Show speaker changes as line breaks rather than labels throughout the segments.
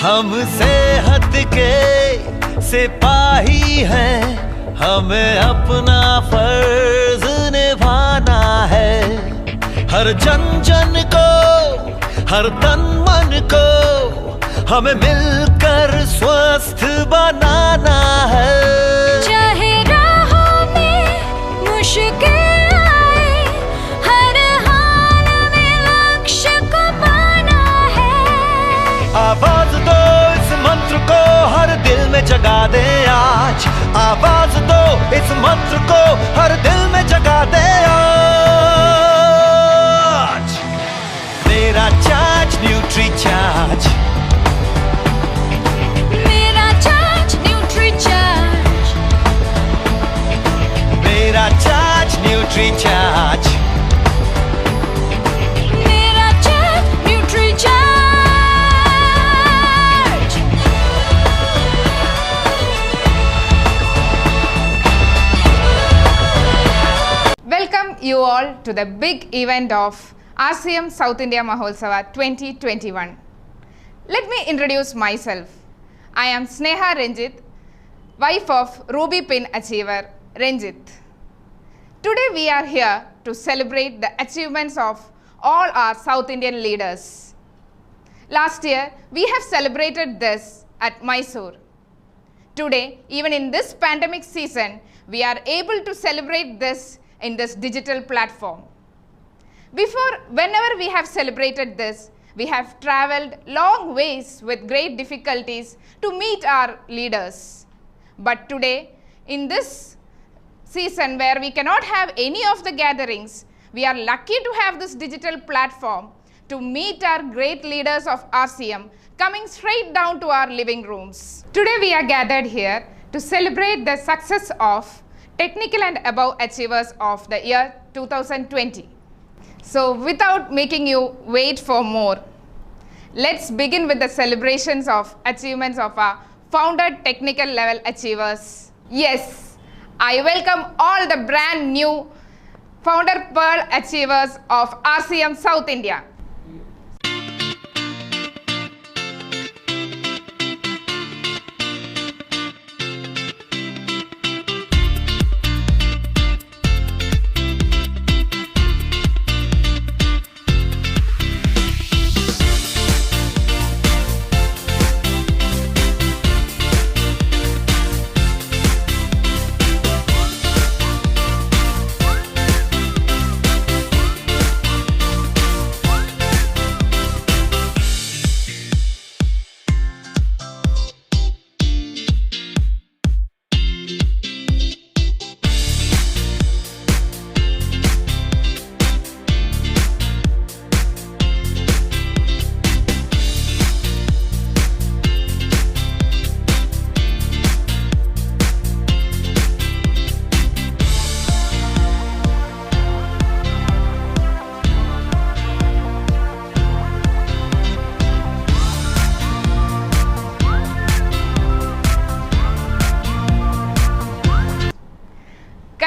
हम सेहत के सिपाही हैं, हमें अपना फर्ज निभाना है। हर जन जन को, हर तन मन को हमें मिलकर स्वस्थ बनाना है।
चाहे राहों में मुश्किल आए, हर हाल में लक्ष्य को पाना है।
आवाज दो इस मंत्र को, हर दिल में जगा दे आज। आवाज दो इस मंत्र को, हर दिल में जगा दे आज। मेरा चार्ज न्यूट्री चार्ज,
मेरा चार्ज न्यूट्री चार्ज,
मेरा चार्ज न्यूट्री चार्ज,
मेरा charge nutri charge.
Welcome you all to the big event of RCM South India Maholsava 2021. Let me introduce myself. I am Sneha Ranjit, wife of Ruby Pin achiever Ranjit. Today we are here to celebrate the achievements of all our South Indian leaders. Last year we have celebrated this at Mysore. Today, even in this pandemic season, we are able to celebrate this in this digital platform. Whenever we have celebrated this, we have traveled long ways with great difficulties to meet our leaders. But today, in this season where we cannot have any of the gatherings, we are lucky to have this digital platform to meet our great leaders of RCM coming straight down to our living rooms. Today we are gathered here to celebrate the success of technical and above achievers of the year 2020. So without making you wait for more, let's begin with the celebrations of achievements of our founder technical level achievers. Yes, I welcome all the brand new founder pearl achievers of RCM South India.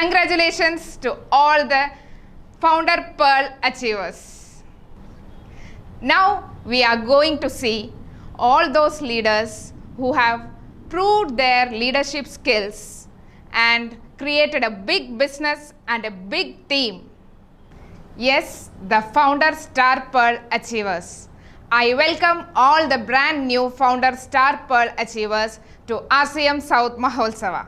Congratulations to all the Founder Pearl achievers. Now we are going to see all those leaders who have proved their leadership skills and created a big business and a big team. Yes, the Founder Star Pearl achievers. I welcome all the brand new Founder Star Pearl achievers to RCM South Maholsava.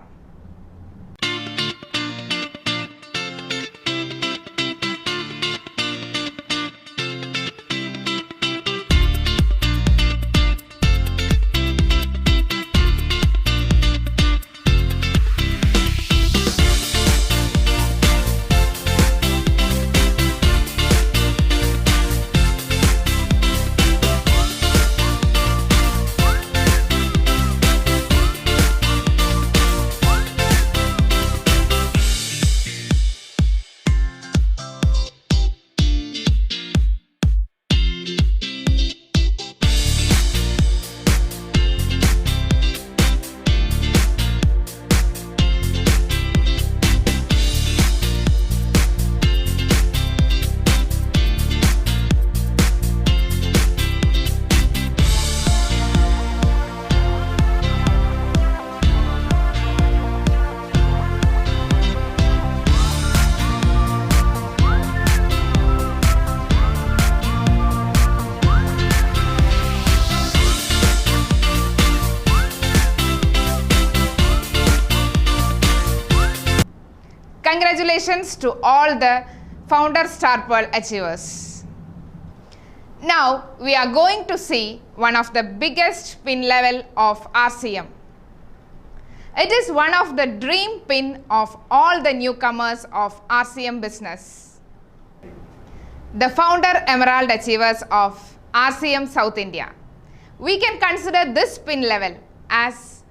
Congratulations to all the Founder Star Pearl achievers. Now we are going to see one of the biggest pin level of RCM. It is one of the dream pin of all the newcomers of RCM business. The Founder Emerald achievers of RCM South India. We can consider this pin level as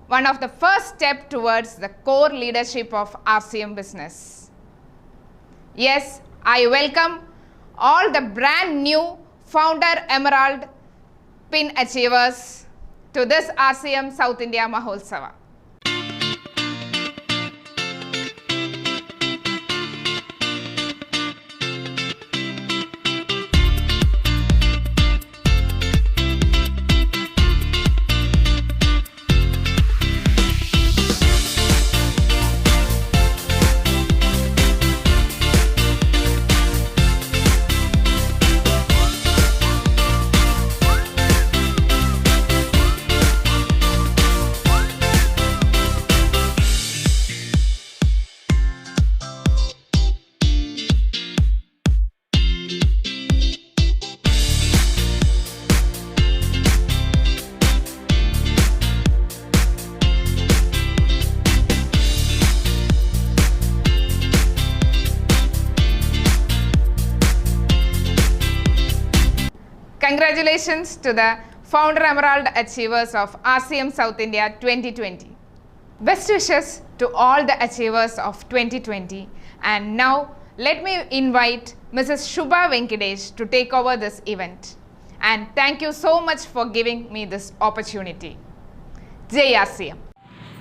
one of the first step towards the core leadership of RCM business. Yes, I welcome all the brand new Founder Emerald pin achievers to this RCM South India Maholsava. Congratulations to the Founder Emerald achievers of RCM South India 2020. Best wishes to all the achievers of 2020. And now let me invite Mrs. Shubha Venkatesh to take over this event. And thank you so much for giving me this opportunity. Jai RCM.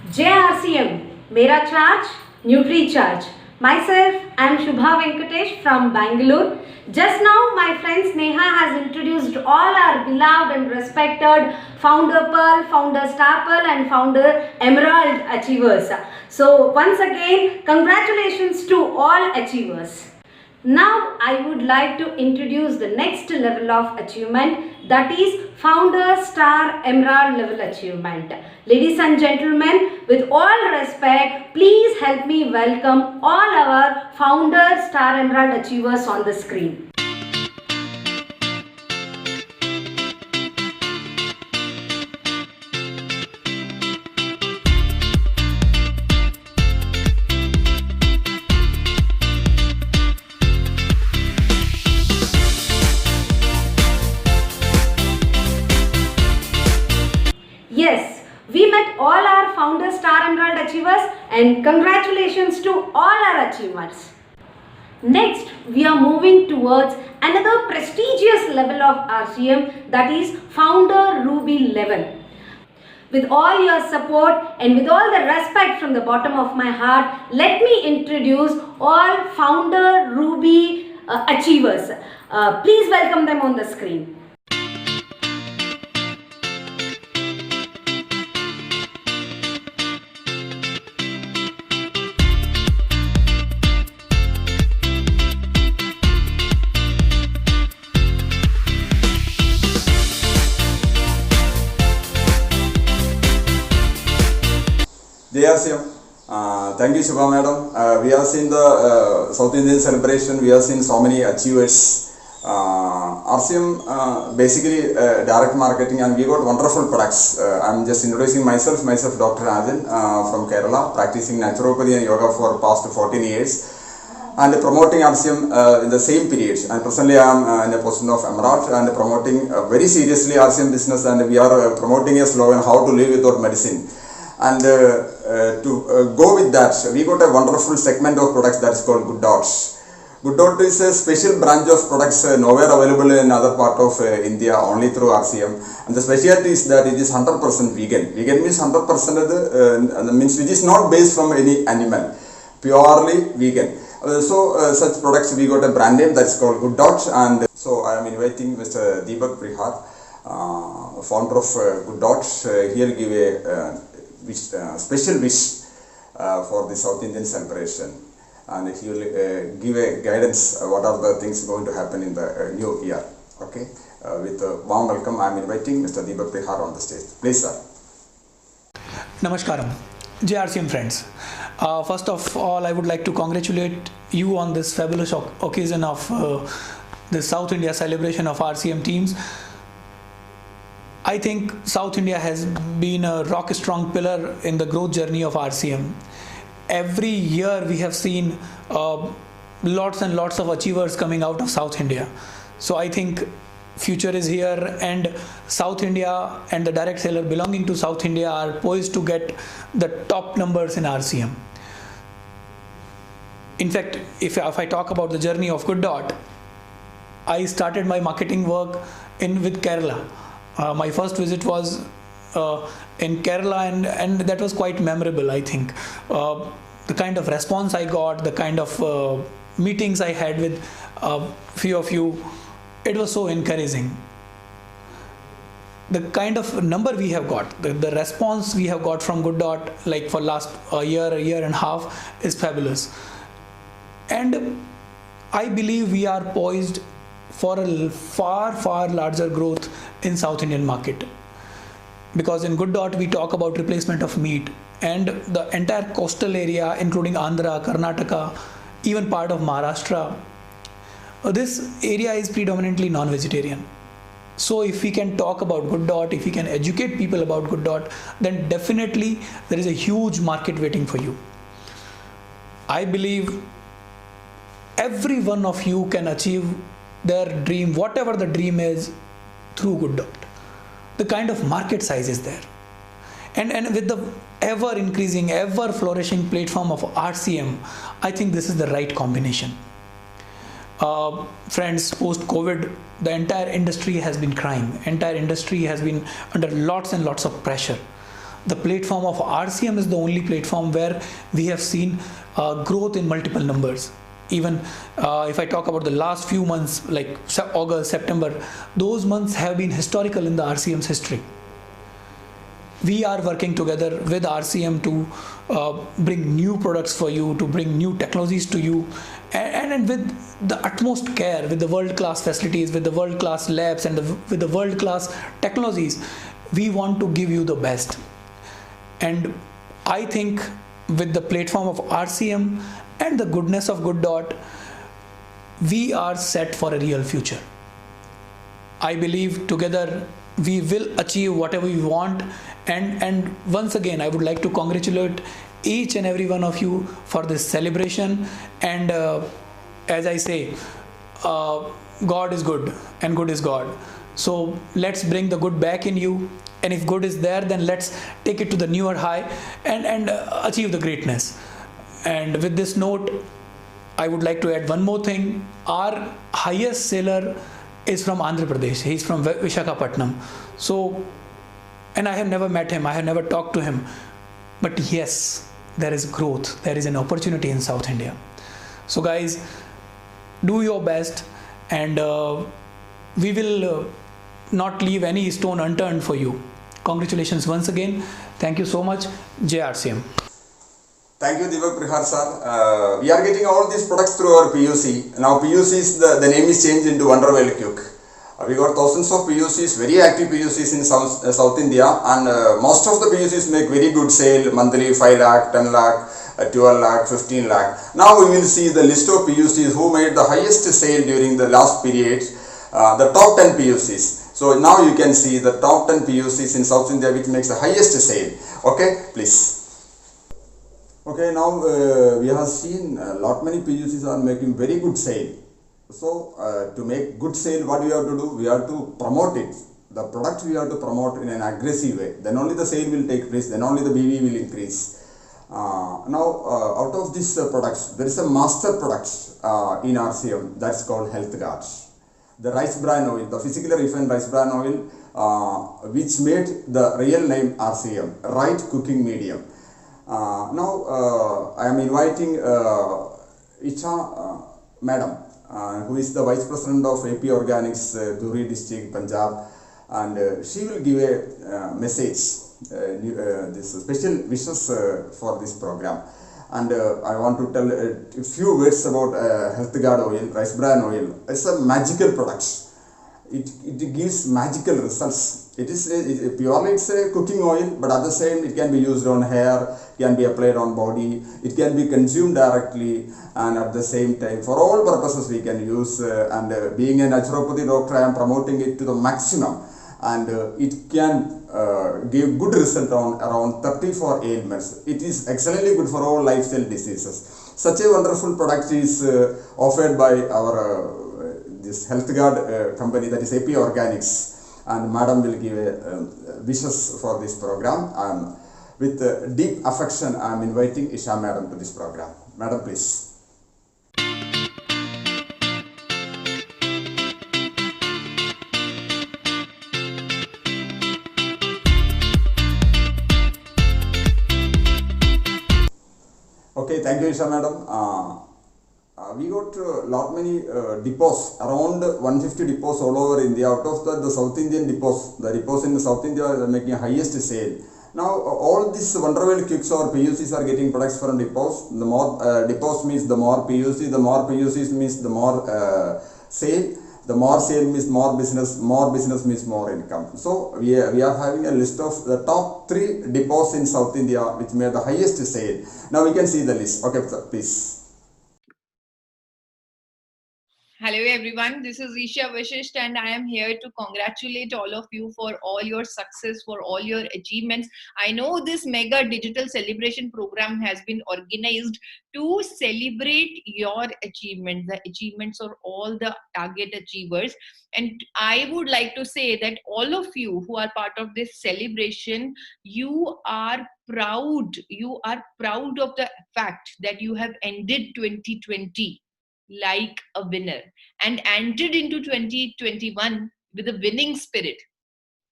JRCM, Mera Charge, Nutri Charge. Myself, I am Shubha Venkatesh from Bangalore. Just now, my friend Sneha has introduced all our beloved and respected Founder Pearl, Founder Star Pearl and Founder Emerald achievers. So, once again, congratulations to all achievers. Now, I would like to introduce the next level of achievement, that is Founder Star Emerald level achievement. Ladies and gentlemen, with all respect, please help me welcome all our Founder Star Emerald achievers on the screen. Yes, we met all our Founder Star Emerald achievers and congratulations to all our achievers. Next, we are moving towards another prestigious level of RCM, that is Founder Ruby level. with all your support and with all the respect from the bottom of my heart, let me introduce all founder Ruby achievers. Please welcome them on the screen.
JRCM, thank you Shubha madam. We have seen the South Indian celebration, we have seen so many achievers. RCM basically direct marketing, and we got wonderful products. I'm just introducing myself Dr. Rajan from Kerala, practicing naturopathy and yoga for past 14 years. And promoting RCM in the same period. And presently I am in a position of Emerald and promoting very seriously RCM business, and we are promoting a slogan, how to live without medicine. And to go with that, we got a wonderful segment of products that is called Good Dot. Good Dot is a special branch of products nowhere available in other part of India, only through RCM. And the specialty is that it is 100% vegan. Vegan means 100% means which is not based from any animal, purely vegan. Such products, we got a brand name that is called Good Dot. And so I am inviting Mr. Deepak Prihar, founder of Good Dot. He'll give a special wish for the South Indian celebration, and he will give a guidance what are the things going to happen in the new year. Okay, with a warm welcome, I am inviting Mr. Deepak Prihar on the stage. Please, sir.
Namaskaram, JRCM friends. First of all, I would like to congratulate you on this fabulous occasion of the South India celebration of RCM teams. I think South India has been a rock-strong pillar in the growth journey of RCM. Every year we have seen lots and lots of achievers coming out of South India. So I think future is here, and South India and the direct seller belonging to South India are poised to get the top numbers in RCM. In fact, if I talk about the journey of Good Dot, I started my marketing work with Kerala. My first visit was in Kerala, and that was quite memorable, I think. The kind of response I got, the kind of meetings I had with few of you, it was so encouraging. The kind of number we have got, the response we have got from Good Dot, like for last year and a half, is fabulous. And I believe we are poised for a far larger growth in South Indian market, because in Good Dot we talk about replacement of meat, and the entire coastal area including Andhra, Karnataka, even part of Maharashtra, this area is predominantly non-vegetarian. So if we can talk about Good Dot, if we can educate people about Good Dot, then definitely there is a huge market waiting for you. I believe every one of you can achieve their dream, whatever the dream is, through Good Dot. The kind of market size is there. And with the ever increasing, ever flourishing platform of RCM, I think this is the right combination. Friends, post-COVID, the entire industry has been crying. Entire industry has been under lots and lots of pressure. The platform of RCM is the only platform where we have seen growth in multiple numbers. Even if I talk about the last few months, like August, September, those months have been historical in the RCM's history. We are working together with RCM to bring new products for you, to bring new technologies to you, and with the utmost care, with the world-class facilities, with the world-class labs, and with the world-class technologies, we want to give you the best. And I think with the platform of RCM and the goodness of Good Dot, we are set for a real future. I believe together we will achieve whatever we want, and once again I would like to congratulate each and every one of you for this celebration. And as I say, God is good and good is God. So let's bring the good back in you, and if good is there, then let's take it to the newer high and achieve the greatness. And with this note, I would like to add one more thing. Our highest seller is from Andhra Pradesh. He's from Visakhapatnam. So and I have never met him, I have never talked to him, but yes, there is growth, there is an opportunity in South India. So guys, do your best, and we will not leave any stone unturned for you. Congratulations once again. Thank you so much. JRCM.
Thank you, Deepak Prihar sir. We are getting all these products through our PUC. Now PUC is the name is changed into Wonderwell Quick. We got thousands of PUCs, very active PUCs in South India, and most of the PUCs make very good sale monthly, 5 lakh, 10 lakh, 12 lakh, 15 lakh. Now we will see the list of PUCs who made the highest sale during the last period, the top 10 PUCs. So now you can see the top 10 PUCs in South India which makes the highest sale. Okay, please. Okay, now we have seen many PUCs are making very good sale. So to make good sale, what we have to do? We have to promote it. The product we have to promote in an aggressive way. Then only the sale will take place. Then only the BV will increase. Now out of these products, there is a master product in RCM that's called Health Guards. The rice bran oil, the physically refined rice bran oil, which made the real name RCM, right cooking medium. Now I am inviting Isha Madam, who is the Vice President of AP Organics, Dhuri District, Punjab, and she will give a message, this special wishes for this program. And I want to tell a few words about Health Guard oil, rice bran oil. It's a magical product. It gives magical results. It is purely it's a cooking oil, but at the same it can be used on hair, can be applied on body, it can be consumed directly, and at the same time for all purposes we can use. And being a naturopathy doctor, I am promoting it to the maximum, and it can give good result on around 34 ailments. It is excellently good for all lifestyle diseases. Such a wonderful product is offered by our this Health Guard company, that is AP Organics, and Madam will give wishes for this program. With deep affection, I am inviting Isha Madam to this program. Madam, please. Okay, thank you, Isha Madam. We got many depots, around 150 depots all over India. Out of that, the South Indian depots, the depots in South India are making highest sale. Now, all these Wonderwell Quicks or PUCs are getting products from depots. The more depots means the more PUC, the more PUCs means the more sale. The more sale means more business means more income. So we are having a list of the top 3 depots in South India which made the highest sale. Now we can see the list. Okay, please.
Hello everyone, this is Isha Vashisht and I am here to congratulate all of you for all your success, for all your achievements. I know this mega digital celebration program has been organized to celebrate your achievements, the achievements of all the target achievers. And I would like to say that all of you who are part of this celebration, you are proud of the fact that you have ended 2020 like a winner and entered into 2021 with a winning spirit.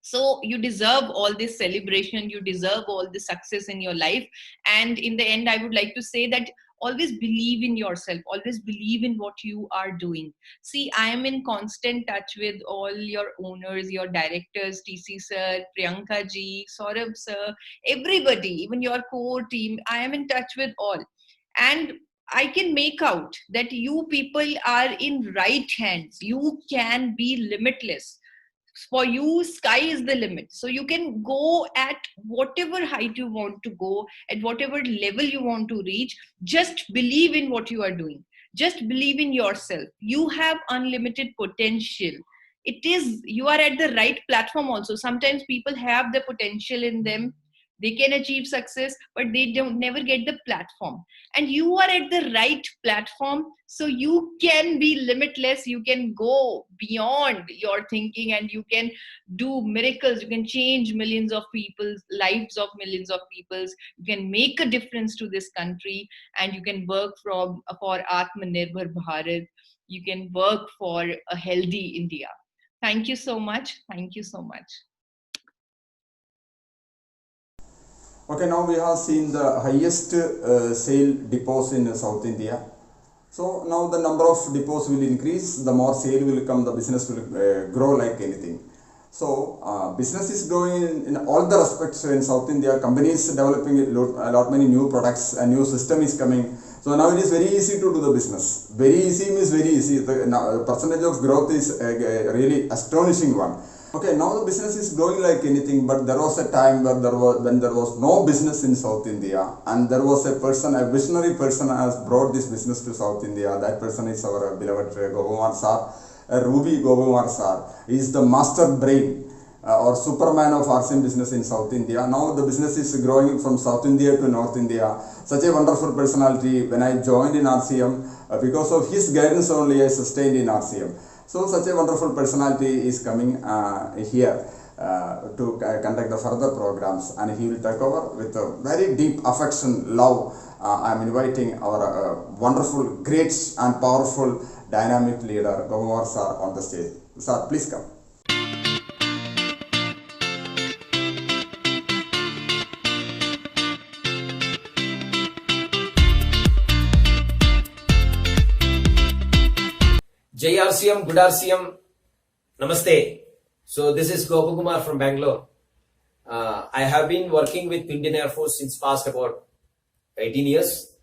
So you deserve all this celebration, you deserve all the success in your life. And in the end, I would like to say that always believe in yourself, always believe in what you are doing. See, I am in constant touch with all your owners, your directors, TC sir, Priyanka ji, Saurabh sir, everybody, even your core team. I am in touch with all. And I can make out that you people are in right hands. You can be limitless. For you, sky is the limit. So you can go at whatever height you want to go, at whatever level you want to reach. Just believe in what you are doing. Just believe in yourself. You have unlimited potential. You are at the right platform also. Sometimes people have the potential in them. They can achieve success, but they never get the platform. And you are at the right platform, so you can be limitless. You can go beyond your thinking and you can do miracles. You can change millions of people's lives of millions of people's. You can make a difference to this country, and you can work for Atmanirbhar Bharat. You can work for a healthy India. Thank you so much. Thank you so much.
Okay, now we have seen the highest sale depots in South India. So now the number of depots will increase, the more sale will come, the business will grow like anything. So business is growing in all the respects in South India. Companies developing a lot many new products, a new system is coming. So now it is very easy to do the business. Very easy means very easy. The percentage of growth is a really astonishing one. Okay, now the business is growing like anything, but there was a time when there was no business in South India, and there was a person, a visionary person has brought this business to South India. That person is our beloved Gopkumar Sir. Ruby Gopkumar Sir is the master brain or Superman of RCM business in South India. Now the business is growing from South India to North India. Such a wonderful personality. When I joined in RCM, because of his guidance only I sustained in RCM. So such a wonderful personality is coming here to conduct the further programs, and he will take over with a very deep affection, love. I am inviting our wonderful, great and powerful dynamic leader Gopkumar Sir on the stage. Sir, please come.
Jai RCM, good RCM, Namaste. So this is Gopakumar from Bangalore. I have been working with Indian Air Force since past about 18 years,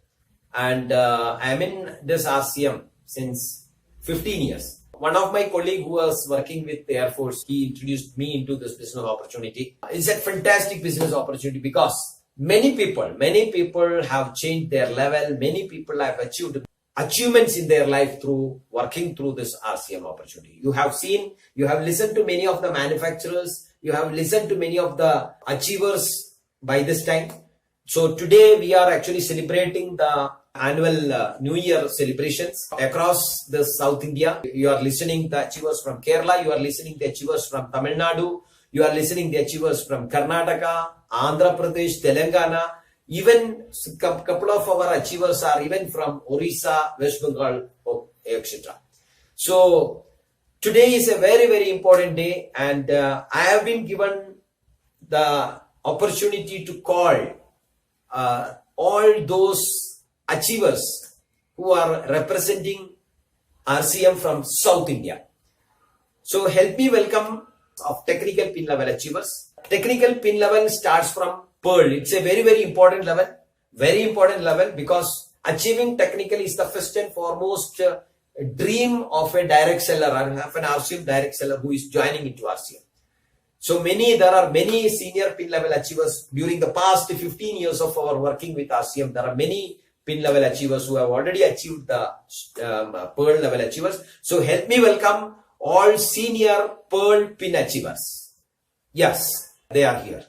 and I am in this RCM since 15 years. One of my colleagues who was working with the Air Force, he introduced me into this business opportunity. It's a fantastic business opportunity because many people have changed their level. Many people have achieved achievements in their life through working through this RCM opportunity. You have seen, you have listened to many of the manufacturers, you have listened to many of the achievers by this time. So today we are actually celebrating the annual New Year celebrations across the South India. You are listening the achievers from Kerala, you are listening the achievers from Tamil Nadu, you are listening the achievers from Karnataka, Andhra Pradesh, Telangana. Even a couple of our achievers are even from Orissa, West Bengal, etc. So today is a very, very important day, and I have been given the opportunity to call all those achievers who are representing RCM from South India. So help me welcome of technical pin level achievers. Technical pin level starts from Pearl. It's a very, very important level because achieving technical is the first and foremost dream of a direct seller or of an RCM direct seller who is joining into RCM. So there are many senior pin level achievers during the past 15 years of our working with RCM. There are many pin level achievers who have already achieved the Pearl level achievers. So help me welcome all senior Pearl pin achievers. Yes, they are here.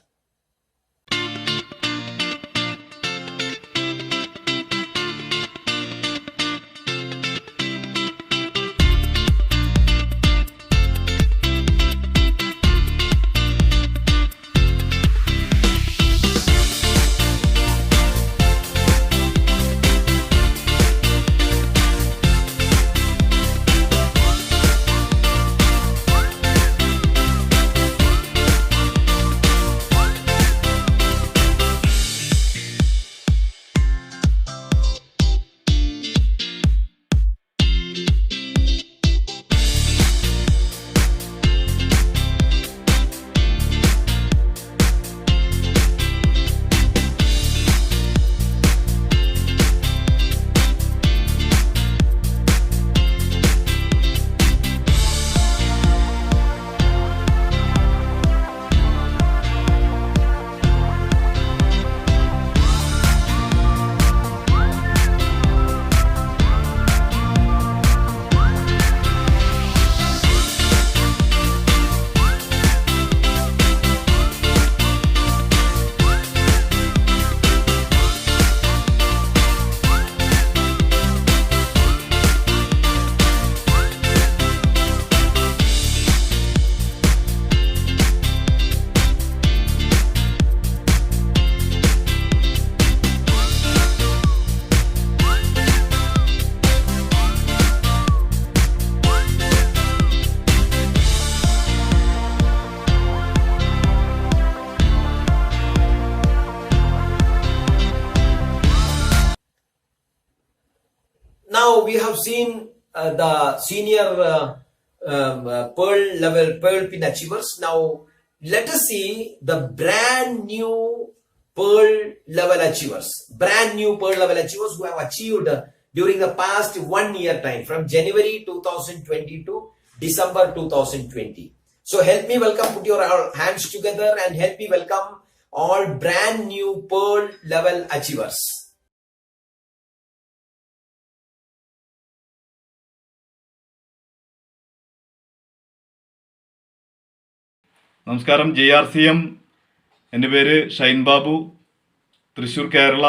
now we have seen the senior Pearl level Pearl Pin achievers. Now let us see the brand new Pearl level achievers. Brand new Pearl level achievers who have achieved during the past 1 year time, from January 2020 to December 2020. So help me welcome, put your hands together and help me welcome all brand new Pearl level achievers.
നമസ്കാരം. JRCM, എൻ്റെ പേര് Shine Babu, Thrissur Kerala.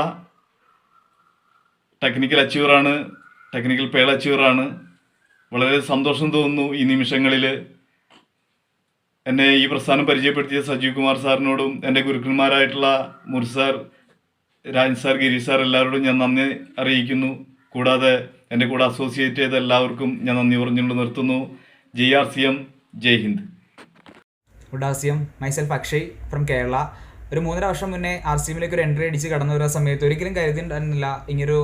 Technical അച്ചീവറാണ്, technical pearl അച്ചീവറാണ്. വളരെ സന്തോഷം തോന്നുന്നു ഈ നിമിഷങ്ങളിൽ എന്നെ ഈ പ്രസ്ഥാനം പരിചയപ്പെടുത്തിയ സജീവ് കുമാർ സാറിനോടും എൻ്റെ ഗുരുക്കന്മാരായിട്ടുള്ള മുർ sir, Raj sir, Girish sir എല്ലാവരോടും ഞാൻ നന്ദി അറിയിക്കുന്നു. കൂടാതെ എൻ്റെ കൂടെ അസോസിയേറ്റ് ചെയ്ത എല്ലാവർക്കും ഞാൻ നന്ദി പറഞ്ഞുകൊണ്ട് നിർത്തുന്നു. JRCM, Jai Hind.
Good RCM, myself Akshay from Kerala. ഒരു 3.5 വർഷം മുന്നേ RCMലേക്ക് ഒരു എൻട്രി അടിച്ച് കടന്നു വരുന്ന സമയത്ത് ഒരിക്കലും കരുതിയിട്ടുണ്ടായിരുന്നില്ല ഇങ്ങനൊരു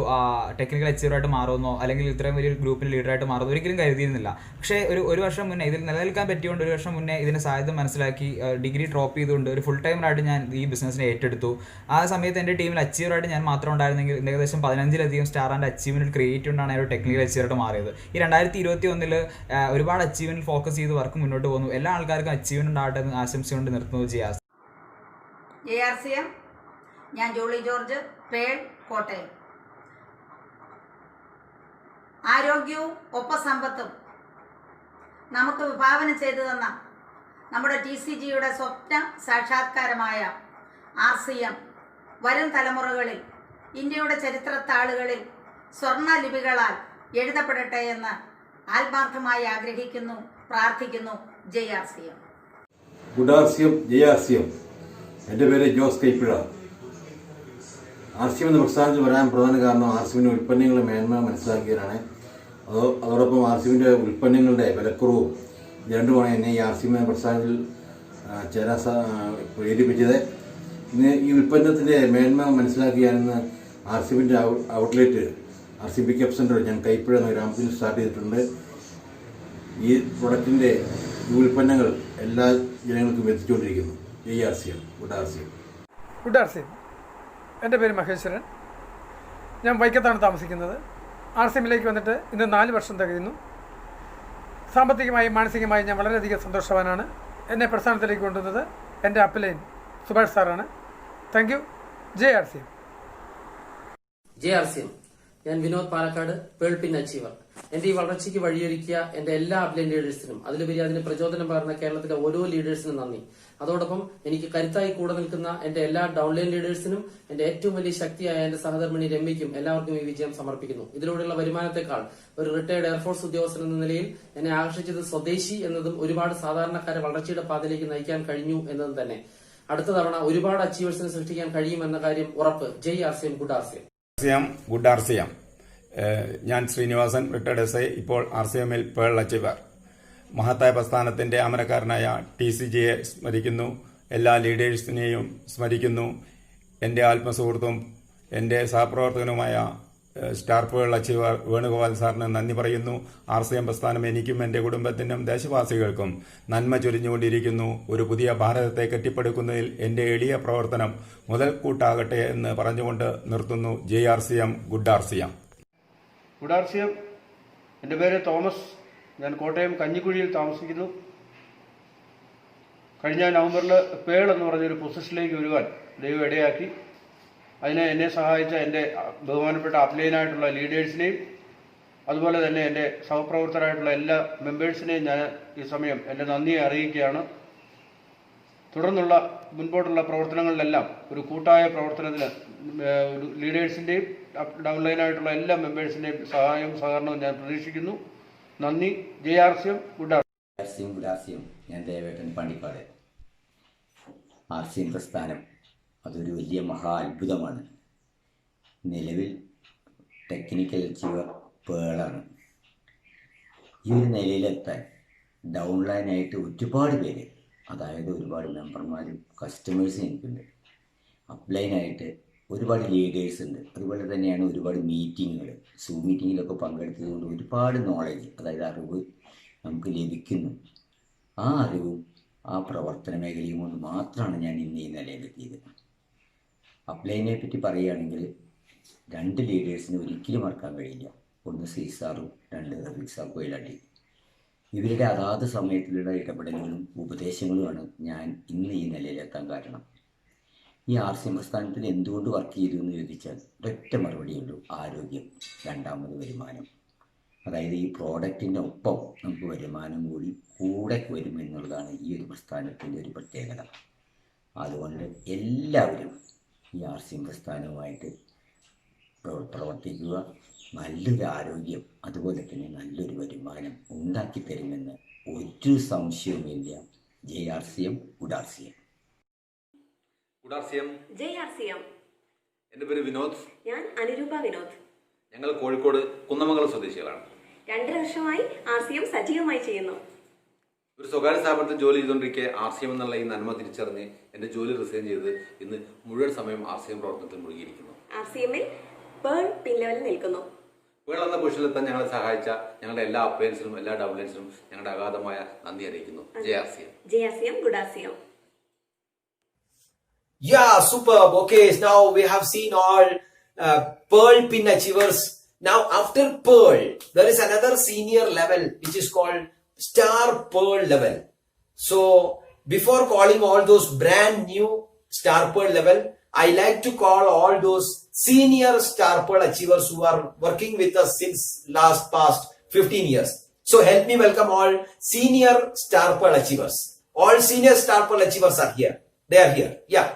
ടെക്നിക്കൽ അച്ചീവറായിട്ട് മാറുമെന്നോ അല്ലെങ്കിൽ ഇത്രയും വലിയൊരു ഗ്രൂപ്പിൽ ലീഡറായിട്ട് മാറുമെന്നോ ഒരിക്കലും കരുതിയിരുന്നില്ല. പക്ഷേ ഒരു വർഷം മുന്നേ ഇതിൽ നിലനിൽക്കാൻ പറ്റിയോണ്ട് 1 വർഷം മുന്നേ ഇതിൻ്റെ സാധ്യത മനസ്സിലാക്കി ഡിഗ്രി ഡ്രോപ്പ് ചെയ്തുകൊണ്ട് ഒരു ഫുൾ ടൈമറായിട്ട് ഞാൻ ഈ ബിസിനസ്സിനെ ഏറ്റെടുത്തു. ആ സമയത്ത് എൻ്റെ ടീമിൽ അച്ചീവറായിട്ട് ഞാൻ മാത്രം ഉണ്ടായിരുന്നെങ്കിൽ ഏകദേശം 15ലധികം സ്റ്റാർ ആൻഡ് അച്ചീവ്മെൻറ്റ് ക്രിയേറ്റ് കൊണ്ടാണ് ഒരു ടെക്നിക്കൽ അച്ചീവറായിട്ട് മാറിയത്. ഈ 2021 ഒരുപാട് അച്ചീവ്മെൻറ്റ് ഫോക്കസ് ചെയ്ത് വർക്ക് മുന്നോട്ട് പോകുന്നു. എല്ലാ ആൾക്കാർക്കും അച്ചീവ്മെൻറ്റ് ഉണ്ടാകട്ടെ എന്ന് ആശംസിച്ചുകൊണ്ട് നിർത്തുന്നത് ചെയ്യാം.
JRCM, ഞാൻ ജോളി ജോർജ്, പേൾ, കോട്ടയം. ആരോഗ്യവും ഒപ്പസമ്പത്തും നമുക്ക് വിഭാവനം ചെയ്തു തന്ന നമ്മുടെ TCGയുടെ സ്വപ്ന സാക്ഷാത്കാരമായ RCM വരും തലമുറകളിൽ ഇന്ത്യയുടെ ചരിത്രത്താളുകളിൽ സ്വർണ്ണ ലിപികളാൽ എഴുതപ്പെടട്ടെ എന്ന് ആത്മാർത്ഥമായി ആഗ്രഹിക്കുന്നു, പ്രാർത്ഥിക്കുന്നു. JRCM.
Good RCM, JRCM. എൻ്റെ പേര് ജോസ് കൈപ്പിഴ. RCM എന്ന പ്രസ്ഥാനത്തിൽ വരാൻ പ്രധാന കാരണം RCMൻ്റെ ഉൽപ്പന്നങ്ങളുടെ മേന്മ മനസ്സിലാക്കിയതാണ്. അതോടൊപ്പം RCMൻ്റെ ഉൽപ്പന്നങ്ങളുടെ വിലക്കുറവും രണ്ടുമാണ് എന്നെ ഈ RCM എന്ന പ്രസ്ഥാനത്തിൽ ചേരാൻ പ്രേരിപ്പിച്ചത്. ഇന്ന് ഈ ഉൽപ്പന്നത്തിൻ്റെ മേന്മ മനസ്സിലാക്കിയാണെന്ന് RCMൻ്റെ ഔട്ട്ലെറ്റ് RCM പിക്കപ്പ് സെൻ്റർ ഞാൻ കൈപ്പിഴ എന്ന ഗ്രാമത്തിൽ സ്റ്റാർട്ട് ചെയ്തിട്ടുണ്ട്. ഈ പ്രൊഡക്റ്റിൻ്റെ ഈ ഉൽപ്പന്നങ്ങൾ എല്ലാ ജനങ്ങൾക്കും എത്തിച്ചുകൊണ്ടിരിക്കുന്നു. JRCM, good RCM.
Good RCM. എൻ്റെ പേര് മഹേശ്വരൻ. ഞാൻ വൈക്കത്താണ് താമസിക്കുന്നത്. RCMലേക്ക് വന്നിട്ട് ഇന്ന് 4 വർഷം തികയുന്നു. സാമ്പത്തികമായും മാനസികമായും ഞാൻ വളരെയധികം സന്തോഷവാനാണ്. എന്നെ പ്രസ്ഥാനത്തിലേക്ക് കൊണ്ടുവന്നത് എൻ്റെ അപ്ലൈൻ സുഭാഷ് സാറാണ്. Thank you. JRCM.
JRCM, ഞാൻ വിനോദ് പാലക്കാട്, പേൾ പിൻ അച്ചീവർ. എന്റെ ഈ വളർച്ചയ്ക്ക് വഴിയൊരുക്കിയ എന്റെ എല്ലാ അപ്ലൈൻ ലീഡേഴ്സിനും അതിലുപരി അതിന് പ്രചോദനം പകർന്ന കേരളത്തിലെ ഓരോ ലീഡേഴ്സിനും നന്ദി. അതോടൊപ്പം എനിക്ക് കരുത്തായി കൂടെ നിൽക്കുന്ന എന്റെ എല്ലാ ഡൗൺലൈൻ ലീഡേഴ്സിനും എന്റെ ഏറ്റവും വലിയ ശക്തിയായ എന്റെ സഹധർമ്മിണി രമ്യയ്ക്കും എല്ലാവർക്കും ഈ വിജയം സമർപ്പിക്കുന്നു. ഇതിലൂടെയുള്ള വരുമാനത്തെക്കാൾ ഒരു റിട്ടയർഡ് എയർഫോഴ്സ് ഉദ്യോഗസ്ഥൻ എന്ന നിലയിൽ എന്നെ ആകർഷിച്ചത് സ്വദേശി എന്നതും ഒരുപാട് സാധാരണക്കാരെ വളർച്ചയുടെ പാതയിലേക്ക് നയിക്കാൻ കഴിഞ്ഞു എന്നതും തന്നെ. അടുത്ത തവണ ഒരുപാട് അച്ചീവേഴ്സിനെ സൃഷ്ടിക്കാൻ കഴിയുമെന്ന കാര്യം ഉറപ്പ്. JRCM, good RCM.
Good RCM. ഞാൻ ശ്രീനിവാസൻ, റിട്ടയർഡ് SI, ഇപ്പോൾ RCMൽ പേൾ അച്ചീവർ. മഹത്തായ പ്രസ്ഥാനത്തിന്റെ അമരക്കാരനായ TCGയെ സ്മരിക്കുന്നു. എല്ലാ ലീഡേഴ്സിനെയും സ്മരിക്കുന്നു. എൻ്റെ ആത്മസുഹൃത്തും എൻ്റെ സഹപ്രവർത്തകനുമായ സ്റ്റാർ പേൾ അച്ചീവർ വേണുഗോപാൽ സാറിന് നന്ദി പറയുന്നു. RCM പ്രസ്ഥാനം എനിക്കും എൻ്റെ കുടുംബത്തിനും ദേശവാസികൾക്കും നന്മ ചൊരിഞ്ഞുകൊണ്ടിരിക്കുന്നു. ഒരു പുതിയ ഭാരതത്തെ കെട്ടിപ്പടുക്കുന്നതിൽ എൻ്റെ എളിയ പ്രവർത്തനം മുതൽക്കൂട്ടാകട്ടെ എന്ന് പറഞ്ഞുകൊണ്ട് നിർത്തുന്നു. JRCM, good RCM.
Good RCM. എൻ്റെ പേര് തോമസ്. ഞാൻ കോട്ടയം കഞ്ഞിക്കുഴിയിൽ താമസിക്കുന്നു. കഴിഞ്ഞ നവംബറിൽ പേൾ എന്ന് പറഞ്ഞൊരു പൊസിഷനിലേക്ക് വരുവാൻ ദൈവം ഇടയാക്കി. അതിന് എന്നെ സഹായിച്ച എൻ്റെ ബഹുമാനപ്പെട്ട അപ്ലൈനായിട്ടുള്ള ലീഡേഴ്സിനെയും അതുപോലെ തന്നെ എൻ്റെ സഹപ്രവർത്തകരായിട്ടുള്ള എല്ലാ മെമ്പേഴ്സിനെയും ഞാൻ ഈ സമയം എൻ്റെ നന്ദിയെ അറിയിക്കുകയാണ്. തുടർന്നുള്ള മുൻപോട്ടുള്ള പ്രവർത്തനങ്ങളിലെല്ലാം ഒരു കൂട്ടായ പ്രവർത്തനത്തിന് ലീഡേഴ്സിൻ്റെയും ഡൗൺലൈനായിട്ടുള്ള എല്ലാ മെമ്പേഴ്സിൻ്റെയും സഹായവും സഹകരണവും ഞാൻ പ്രതീക്ഷിക്കുന്നു. നന്ദി. JRCM, good
RCM. ഞാൻ ദേവേട്ടൻ പാണ്ടിക്കാട്. RCM പ്രസ്ഥാനം അതൊരു വലിയ മഹാ അത്ഭുതമാണ്. നിലവിൽ ടെക്നിക്കൽ അച്ചീവർ പേളാണ്. ഈ ഒരു നിലയിലെത്താൻ ഡൗൺലൈനായിട്ട് ഒരുപാട് പേര്, അതായത് ഒരുപാട് മെമ്പർമാരും കസ്റ്റമേഴ്സും എനിക്കുണ്ട്. അപ്ലൈനായിട്ട് ഒരുപാട് ലീഡേഴ്സ് ഉണ്ട്. അതുപോലെ തന്നെയാണ് ഒരുപാട് മീറ്റിങ്ങുകൾ, സൂം മീറ്റിങ്ങിലൊക്കെ പങ്കെടുത്തതുകൊണ്ട് ഒരുപാട് നോളജ്, അതായത് അറിവ് നമുക്ക് ലഭിക്കുന്നു. ആ അറിവും ആ പ്രവർത്തന മേഖലയും കൊണ്ട് മാത്രമാണ് ഞാൻ ഇന്ന് ഈ നിലയിലെത്തിയത്. അപ്ലൈനെ പറ്റി പറയുകയാണെങ്കിൽ 2 ലീഡേഴ്സിന് ഒരിക്കലും മറക്കാൻ കഴിയില്ല. ഒന്ന് സീസാറും 2 റഫീഖ് കൊയിലാണ്ടി. ഇവരുടെ അതാത് സമയത്തിലുള്ള ഇടപെടലുകളും ഉപദേശങ്ങളുമാണ് ഞാൻ ഇന്ന് ഈ നിലയിലെത്താൻ കാരണം. ഈ RCM പ്രസ്ഥാനത്തിൽ എന്തുകൊണ്ട് വർക്ക് ചെയ്തു എന്ന് ചോദിച്ചാൽ ഒരൊറ്റ മറുപടിയുള്ളൂ: ആരോഗ്യം, രണ്ടാമത് വരുമാനം. അതായത് ഈ പ്രോഡക്റ്റിൻ്റെ ഒപ്പം നമുക്ക് വരുമാനം കൂടെ വരുമെന്നുള്ളതാണ് ഈ ഒരു പ്രസ്ഥാനത്തിൻ്റെ ഒരു പ്രത്യേകത. അതുകൊണ്ട് എല്ലാവരും ഈ RCM പ്രസ്ഥാനവുമായിട്ട് പ്രവർത്തിക്കുക. നല്ലൊരു ആരോഗ്യം, അതുപോലെ തന്നെ നല്ലൊരു വരുമാനം ഉണ്ടാക്കി തരുമെന്ന് ഒരു സംശയവുമില്ല. ജയ് RCM, good RCM.
Good RCM.
ജയ് RCM.
എൻ്റെ പേര് വിനോദ്.
ഞാൻ അനുരൂപ വിനോദ്.
ഞങ്ങൾ കോഴിക്കോട് കുന്നമംഗലം സ്വദേശികളാണ്.
2 വർഷമായി RCM സജീവമായി ചെയ്യുന്നു.
ഒരു സ്വകാര്യ സ്ഥാപനത്തിൽ ജോലി ചെയ്തുകൊണ്ടിരിക്കെ RCM എന്നുള്ള ഈ നന്മ തിരിച്ചറിഞ്ഞ് എൻ്റെ ജോലി റിസൈൻ ചെയ്ത് ഇന്ന് മുഴുവൻ സമയം RCM പ്രവർത്തനത്തിൽ മുഴുകിയിരിക്കുന്നു.
RCMൽ പേൾ പിൻ ലെവലിൽ നിൽക്കുന്നു.
പേൾ എന്ന പൊസിഷനിലെത്താൻ ഞങ്ങളെ സഹായിച്ച ഞങ്ങളുടെ എല്ലാ അപ്ലയൻസിനും എല്ലാ ഡൗൺലൈൻസിനും ഞങ്ങളുടെ അഗാധമായ നന്ദി അറിയിക്കുന്നു. ജയ് RCM.
Jai RCM, good RCM.
Yeah, superb. Okay, now we have seen all Pearl Pin achievers. Now after Pearl, there is another senior level which is called Star Pearl level. So before calling all those brand new Star Pearl level, I like to call all those senior Star Pearl achievers who are working with us since past 15 years. So help me welcome all senior Star Pearl achievers. All senior Star Pearl achievers are here. They are here. Yeah.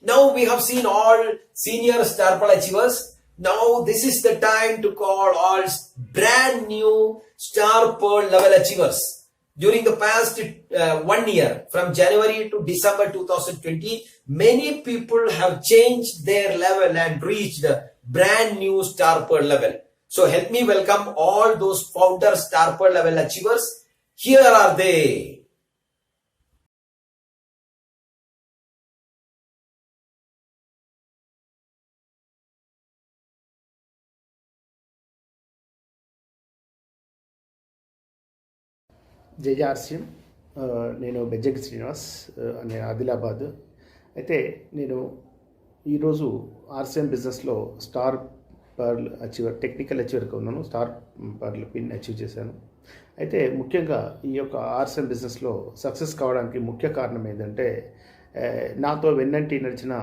Now we have seen all senior Star Pearl achievers. Now this is the time to call all brand new Star Pearl level achievers. During the past 1 year, from January to December 2020, many people have changed their level and reached brand new Star Pearl level. So help me welcome all those founder Star Pearl level achievers. Here are they.
జై RCM. నేను బెజ్జకి శ్రీనివాస్, నేను ఆదిలాబాద్. అయితే నేను ఈరోజు RCM బిజినెస్లో star pearl achiever, technical అచీవర్గా ఉన్నాను. Star pearl pin achieve చేశాను. అయితే ముఖ్యంగా ఈ యొక్క RCM బిజినెస్లో సక్సెస్ కావడానికి ముఖ్య కారణం ఏంటంటే, నాతో వెన్నంటి నడిచిన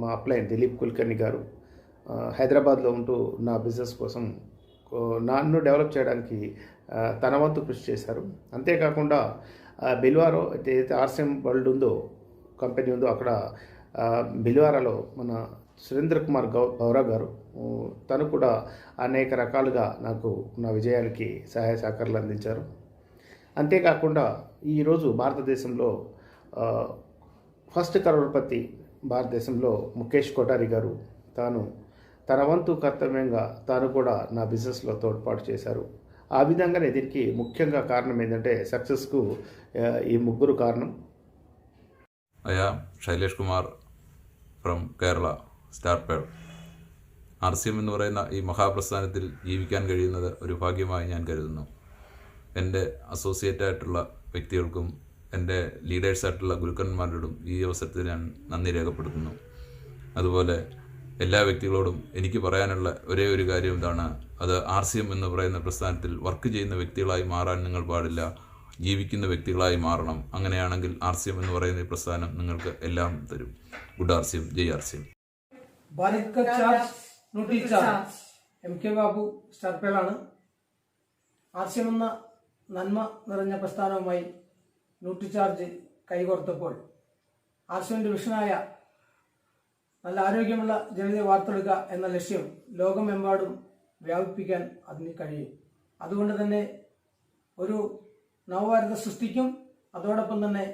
మా అప్లైన్ దిలీప్ కుల్కర్ణి గారు హైదరాబాద్లో ఉంటూ నా బిజినెస్ కోసం నన్ను డెవలప్ చేయడానికి తన వంతు కృషి చేశారు. అంతేకాకుండా బిల్వారో ఏదైతే RCM వరల్డ్ ఉందో, కంపెనీ ఉందో, అక్కడ బిల్వారాలో మన సురేంద్ర కుమార్ గౌరా గారు తను కూడా అనేక రకాలుగా నాకు నా విజయానికి సహాయ సహకారాలు అందించారు. అంతేకాకుండా ఈరోజు భారతదేశంలో ఫస్ట్ కరోడ్పతి భారతదేశంలో ముఖేష్ కోటారి గారు తన వంతు కర్తవ్యంగా తాను కూడా నా బిజినెస్లో తోడ్పాటు చేశారు. ఆ విధంగానే దీనికి ముఖ్యంగా కారణం ఏంటంటే సక్సెస్కు ఈ ముగ్గురు కారణం.
I am Shailesh Kumar from Kerala, Star Pearl. RCM എന്ന് പറയുന്ന ഈ മഹാപ്രസ്ഥാനത്തിൽ ജീവിക്കാൻ കഴിയുന്നത് ഒരു ഭാഗ്യമായി ഞാൻ കരുതുന്നു. എൻ്റെ അസോസിയേറ്റായിട്ടുള്ള വ്യക്തികൾക്കും എൻ്റെ ലീഡേഴ്സായിട്ടുള്ള ഗുരുക്കന്മാരോടും ഈ അവസരത്തിൽ ഞാൻ നന്ദി രേഖപ്പെടുത്തുന്നു. അതുപോലെ എല്ലാ വ്യക്തികളോടും എനിക്ക് പറയാനുള്ള ഒരേ ഒരു കാര്യം ഇതാണ്, അത് RCM എന്ന് പറയുന്ന പ്രസ്ഥാനത്തിൽ വർക്ക് ചെയ്യുന്ന വ്യക്തികളായി മാറാൻ നിങ്ങൾ പാടില്ല, ജീവിക്കുന്ന വ്യക്തികളായി മാറണം. അങ്ങനെയാണെങ്കിൽ RCM എന്ന് പറയുന്ന ഈ പ്രസ്ഥാനം നിങ്ങൾക്ക് എല്ലാം തരും. ഗുഡ് RCM, ജയ് RCM.
MK ബാബു സ്റ്റാർപ്പേളാണ്. RCM എന്ന നന്മ നിറഞ്ഞ പ്രസ്ഥാനവുമായി ന്യൂട്രിചാർജ് കൈകോർത്തപ്പോൾ RCMന്റെ വിഷനായ നല്ല ആരോഗ്യമുള്ള ജനതയെ വാർത്തെടുക്കുക എന്ന ലക്ഷ്യം ലോകമെമ്പാടും വ്യാപിപ്പിക്കാൻ അതിന് കഴിയും. അതുകൊണ്ട് തന്നെ ഒരു നവഭാരത സൃഷ്ടിക്കും അതോടൊപ്പം തന്നെ